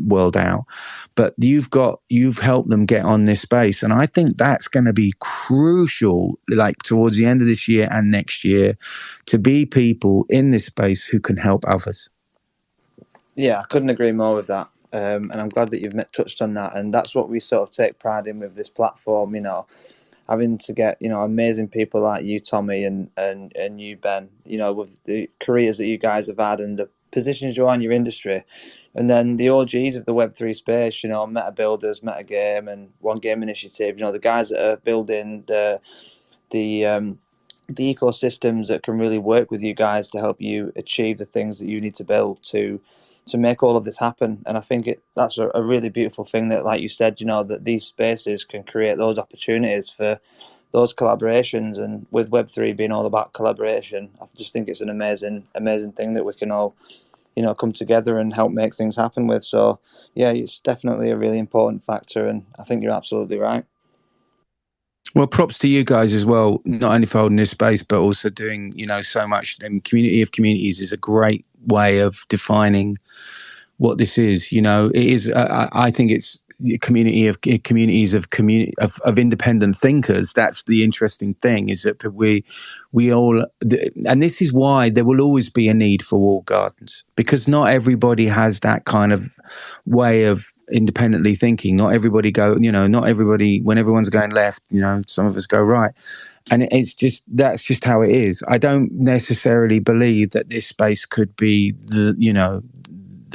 world out. But you've helped them get on this space. And I think that's going to be crucial, like towards the end of this year and next year, to be people in this space who can help others. Yeah, I couldn't agree more with that. And I'm glad that you've touched on that. And that's what we sort of take pride in with this platform, having to get, amazing people like you, Tommy, and you, Ben, with the careers that you guys have had and the positions you are in your industry. And then the OGs of the Web3 space, Meta Builders, Metagame, and One Game Initiative, the guys that are building the ecosystems that can really work with you guys to help you achieve the things that you need to build to make all of this happen. And I think that's a really beautiful thing that, like you said, that these spaces can create those opportunities for those collaborations. And with Web3 being all about collaboration, I just think it's an amazing thing that we can all, come together and help make things happen with. So yeah, it's definitely a really important factor, and I think you're absolutely right. Well, props to you guys as well, not only for holding this space, but also doing, so much. And Community of Communities is a great way of defining what this is. It is, I think it's a community of communities of independent thinkers. That's the interesting thing, is that we all, and this is why there will always be a need for walled gardens, because not everybody has that kind of way of independently thinking. Not everybody not everybody, when everyone's going left, some of us go right. And that's just how it is. I don't necessarily believe that this space could be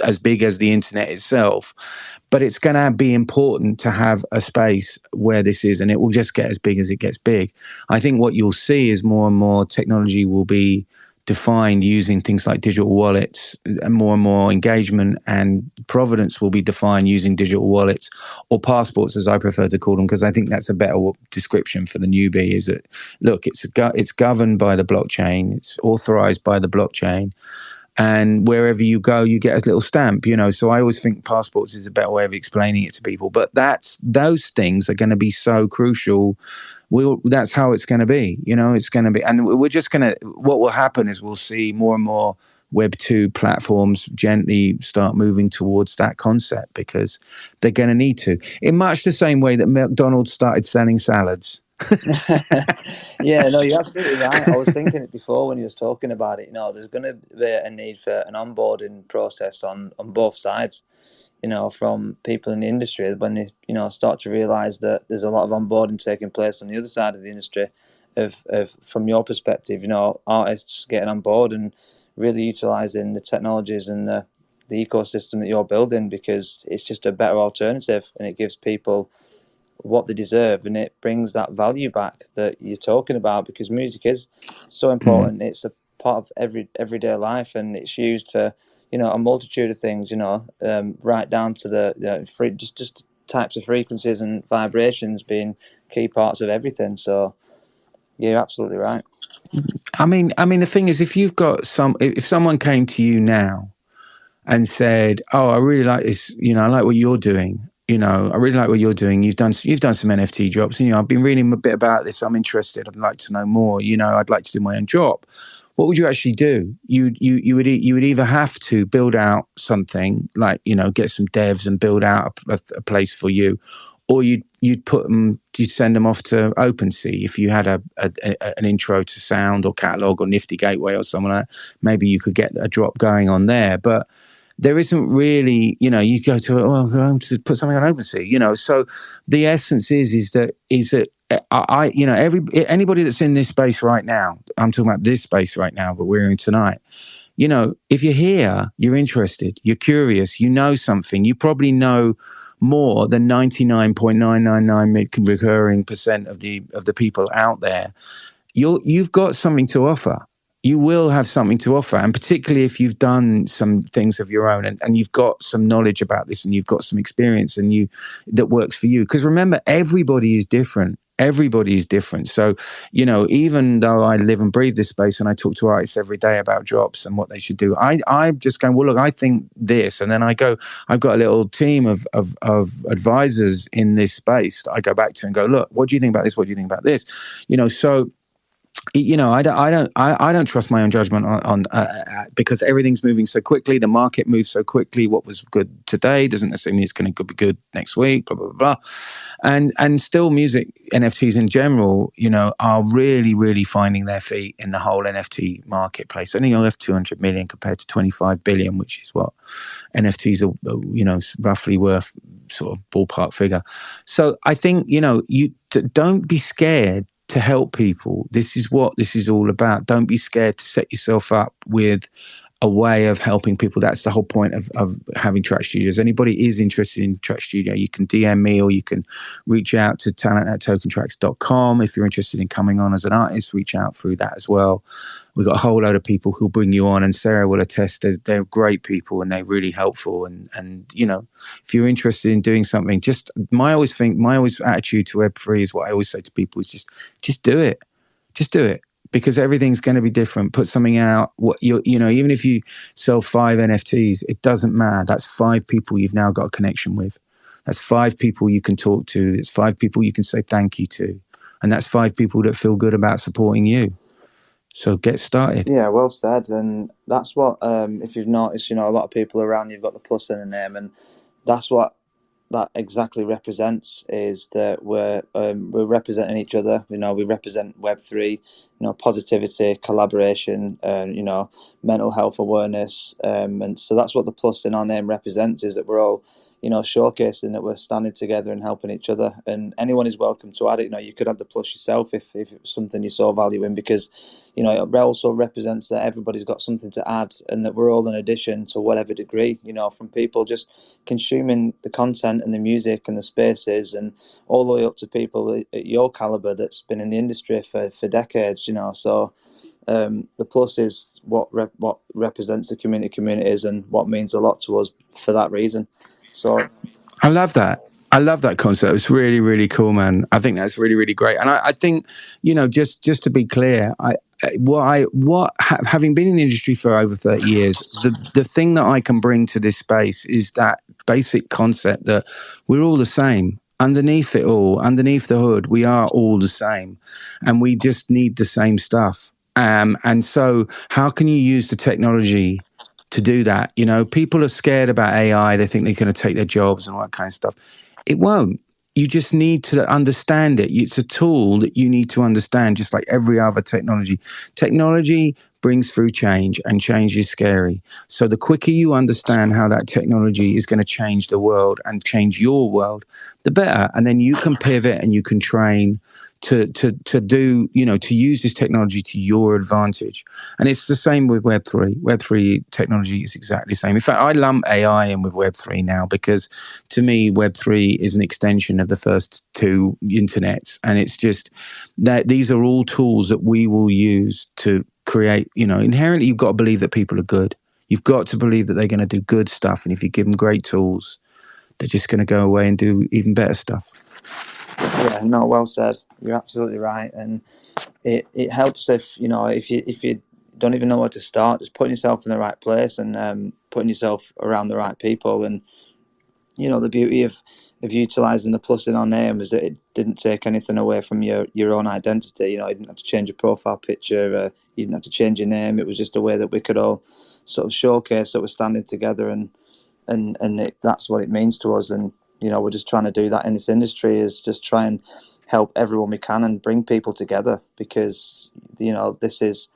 as big as the internet itself, but it's going to be important to have a space where this is, and it will just get as big as it gets big. I think what you'll see is more and more technology will be defined using things like digital wallets, and more engagement and provenance will be defined using digital wallets, or passports, as I prefer to call them, because I think that's a better description for the newbie. Is that, look, it's governed by the blockchain, it's authorized by the blockchain, and wherever you go, you get a little stamp, you know. So I always think passports is a better way of explaining it to people. But those things are going to be so crucial. That's how it's going to be, you know. It's going to be, and we're just going to. What will happen is we'll see more and more Web 2 platforms gently start moving towards that concept, because they're going to need to, in much the same way that McDonald's started selling salads. Yeah, no, you're absolutely right. I was thinking it before when you was talking about it. You know, there's going to be a need for an onboarding process on both sides. You know, from people in the industry, when they, you know, start to realise that there's a lot of onboarding taking place on the other side of the industry. Of from your perspective, you know, artists getting on board and really utilising the technologies and the ecosystem that you're building, because it's just a better alternative and it gives people what they deserve, and it brings that value back that you're talking about, because music is so important. It's a part of everyday life, and it's used for, you know, a multitude of things, you know, right down to the just types of frequencies and vibrations being key parts of everything. So yeah, you're absolutely right. I mean the thing is, if someone came to you now and said, "Oh, I really like this, you know, I like what you're doing. You know, I really like what you're doing. You've done some NFT drops, and, you know, I've been reading a bit about this. I'm interested. I'd like to know more. You know, I'd like to do my own drop." What would you actually do? You would either have to build out something, like, you know, get some devs and build out a place for you, or you'd send them off to OpenSea. If you had an intro to sound or catalog or Nifty Gateway or something like that, maybe you could get a drop going on there. But there isn't really, you know, you go to put something on OpenSea, you know. So the essence is that I you know, anybody that's in this space right now, I'm talking about this space right now, but we're in tonight. You know, if you're here, you're interested, you're curious, you know something, you probably know more than 99.999 recurring % of the people out there. You've got something to offer. You will have something to offer, and particularly if you've done some things of your own, and you've got some knowledge about this, and you've got some experience, and that works for you. Because remember, everybody is different. Everybody is different. So, you know, even though I live and breathe this space and I talk to artists every day about drops and what they should do, I'm just going, well, look, I think this, and then I've got a little team of advisors in this space that I go back to and go, look, what do you think about this? What do you think about this? You know, so, you know, I don't trust my own judgment on because everything's moving so quickly. The market moves so quickly. What was good today doesn't necessarily mean it's going to be good next week. Blah blah blah, and still, music NFTs in general, you know, are really, really finding their feet in the whole NFT marketplace. I think you have 200 million compared to 25 billion, which is what NFTs are, you know, roughly worth, sort of ballpark figure. So I think, you know, you don't be scared to help people. This is what this is all about. Don't be scared to set yourself up with a way of helping people. That's the whole point of having Trax Studios. Anybody is interested in Trax Studio, you can DM me, or you can reach out to talent@tokentraxx.com. If you're interested in coming on as an artist, reach out through that as well. We've got a whole load of people who'll bring you on, and Sarah will attest they're great people and they're really helpful. And you know, if you're interested in doing something, just my attitude to Web3 is what I always say to people is just do it. Just do it. Because everything's going to be different. Put something out. You know, even if you sell 5 NFTs, it doesn't matter. That's 5 people you've now got a connection with. That's 5 people you can talk to. It's 5 people you can say thank you to, and that's 5 people that feel good about supporting you. So get started. Yeah, well said. And that's what, if you've noticed, you know, a lot of people around you've got the plus in the name, and that's what that exactly represents, is that we're representing each other. You know, we represent Web3, you know, positivity, collaboration, you know, mental health awareness, and so that's what the plus in our name represents, is that we're all, you know, showcasing that we're standing together and helping each other. And anyone is welcome to add it. You know, you could add the plus yourself if it was something you saw value in, because, you know, it also represents that everybody's got something to add, and that we're all an addition to whatever degree, you know, from people just consuming the content and the music and the spaces, and all the way up to people at your caliber that's been in the industry for decades, you know. So the plus is what represents the communities, and what means a lot to us for that reason. So I love that. I love that concept. It's really, really cool, man. I think that's really, really great. And I think, you know, just to be clear, having been in the industry for over 30 years, the thing that I can bring to this space is that basic concept that we're all the same. Underneath it all, underneath the hood, we are all the same, and we just need the same stuff. And so how can you use the technology to do that? You know, people are scared about AI. They think they're going to take their jobs and all that kind of stuff. It won't. You just need to understand it. It's a tool that you need to understand, just like every other technology. Technology brings through change, and change is scary. So the quicker you understand how that technology is going to change the world and change your world, the better. And then you can pivot and you can train to do, you know, to use this technology to your advantage. And it's the same with Web3. Web3 technology is exactly the same. In fact, I lump AI in with Web3 now, because to me, Web3 is an extension of the first two internets. And it's just that these are all tools that we will use to create, you know, inherently you've got to believe that people are good. You've got to believe that they're going to do good stuff. And if you give them great tools, they're just going to go away and do even better stuff. Yeah, no, well said. You're absolutely right. And it helps if, you know, if you don't even know where to start, just putting yourself in the right place and putting yourself around the right people. And, you know, the beauty of utilising the plus in our name is that it didn't take anything away from your own identity. You know, you didn't have to change your profile picture, you didn't have to change your name. It was just a way that we could all sort of showcase that we're standing together, and that's what it means to us. And, you know, we're just trying to do that in this industry, is just try and help everyone we can and bring people together, because, you know, this is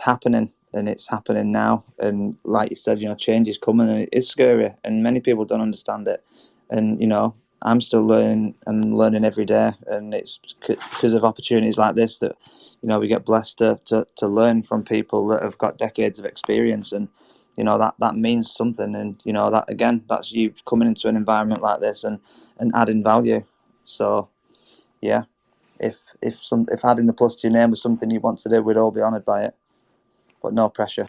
happening, and it's happening now. And like you said, you know, change is coming, and it is scary, and many people don't understand it. And, you know, I'm still learning and learning every day, and it's because of opportunities like this that, you know, we get blessed to learn from people that have got decades of experience. And, you know, that means something. And, you know, that again, that's you coming into an environment like this and adding value. So yeah, if adding the plus to your name was something you want to do, we'd all be honoured by it, but no pressure.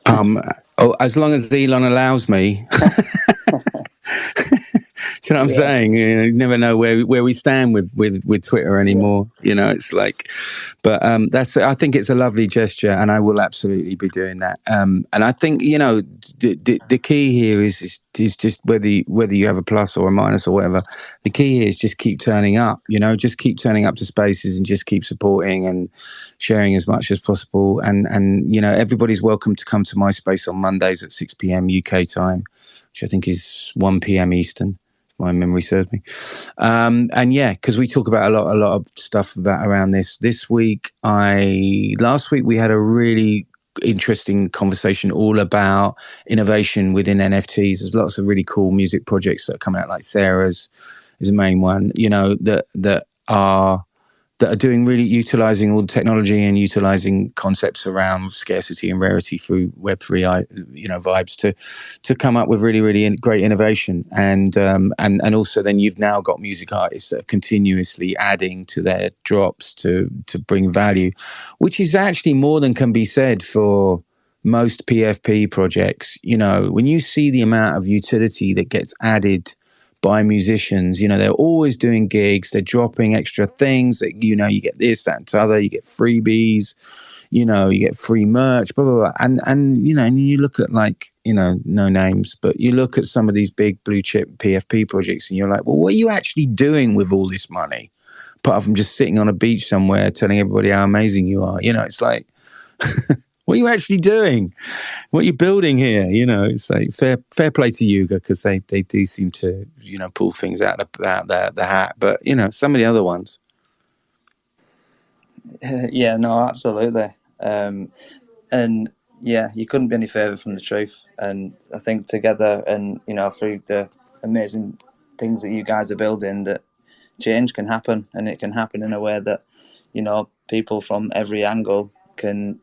As long as Elon allows me. Do you know what I'm saying? You know, you never know where we stand with Twitter anymore. You know, it's like, but I think it's a lovely gesture, and I will absolutely be doing that. And I think, you know, the key here is just whether you have a plus or a minus or whatever. The key here is just keep turning up. You know, just keep turning up to spaces and just keep supporting and sharing as much as possible. And you know, everybody's welcome to come to my space on Mondays at 6 p.m. UK time, which I think is 1 p.m. Eastern. My memory serves me. And yeah, because we talk about a lot of stuff around this. Last week we had a really interesting conversation all about innovation within NFTs. There's lots of really cool music projects that are coming out, like Sarah's is the main one, you know, that are doing really utilizing all the technology and utilizing concepts around scarcity and rarity through Web3, you know, vibes to come up with really, really great innovation. And also then you've now got music artists that are continuously adding to their drops to bring value, which is actually more than can be said for most PFP projects. You know, when you see the amount of utility that gets added by musicians, you know, they're always doing gigs, they're dropping extra things that, you know, you get this, that, and t'other, you get freebies, you know, you get free merch, blah, blah, blah. And you know, and you look at, like, you know, no names, but you look at some of these big blue chip PFP projects and you're like, well, what are you actually doing with all this money? Apart from just sitting on a beach somewhere telling everybody how amazing you are. You know, it's like, what are you actually doing? What are you building here? You know, it's like fair play to Yuga, because they do seem to, you know, pull things out of the hat. But, you know, some of the other ones. Yeah, no, absolutely. And yeah, you couldn't be any further from the truth. And I think together, and, you know, through the amazing things that you guys are building, that change can happen, and it can happen in a way that, you know, people from every angle can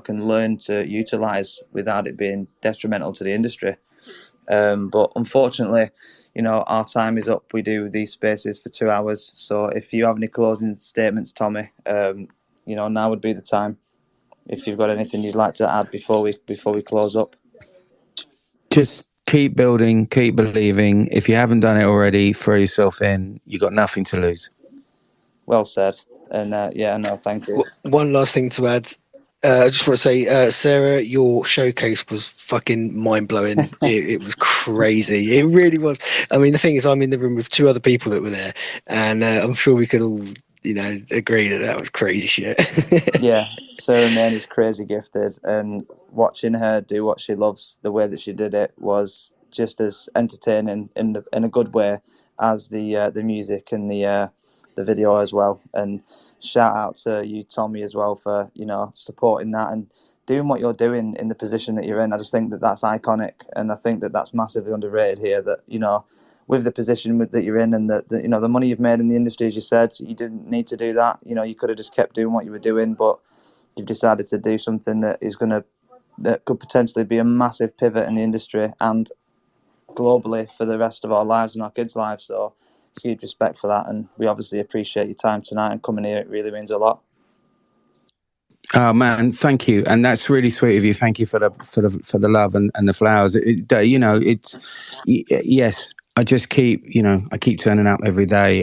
learn to utilize without it being detrimental to the industry. But unfortunately, you know, our time is up. We do these spaces for 2 hours. So if you have any closing statements, Tommy, you know, now would be the time. If you've got anything you'd like to add before we close up. Just keep building, keep believing. If you haven't done it already, throw yourself in. You've got nothing to lose. Well said. And yeah, no, thank you. One last thing to add. I just want to say, Sarah, your showcase was fucking mind blowing. It was crazy. It really was. I mean, the thing is, I'm in the room with 2 other people that were there, and I'm sure we could all, agree that was crazy shit. Yeah, Sarah Main is crazy gifted, and watching her do what she loves, the way that she did it was just as entertaining in a good way as the music and the video as well. And shout out to you, Tommy, as well for supporting that and doing what you're doing in the position that you're in. I just think that that's iconic, and I think that that's massively underrated here. That with the position that you're in, and the money you've made in the industry, as you said, you didn't need to do that. You could have just kept doing what you were doing, but you've decided to do something that could potentially be a massive pivot in the industry and globally for the rest of our lives and our kids' lives. So huge respect for that, and we obviously appreciate your time tonight and coming here. It really means a lot. Oh man, thank you, and that's really sweet of you. Thank you for the love and the flowers. Yes, I just keep turning up every day.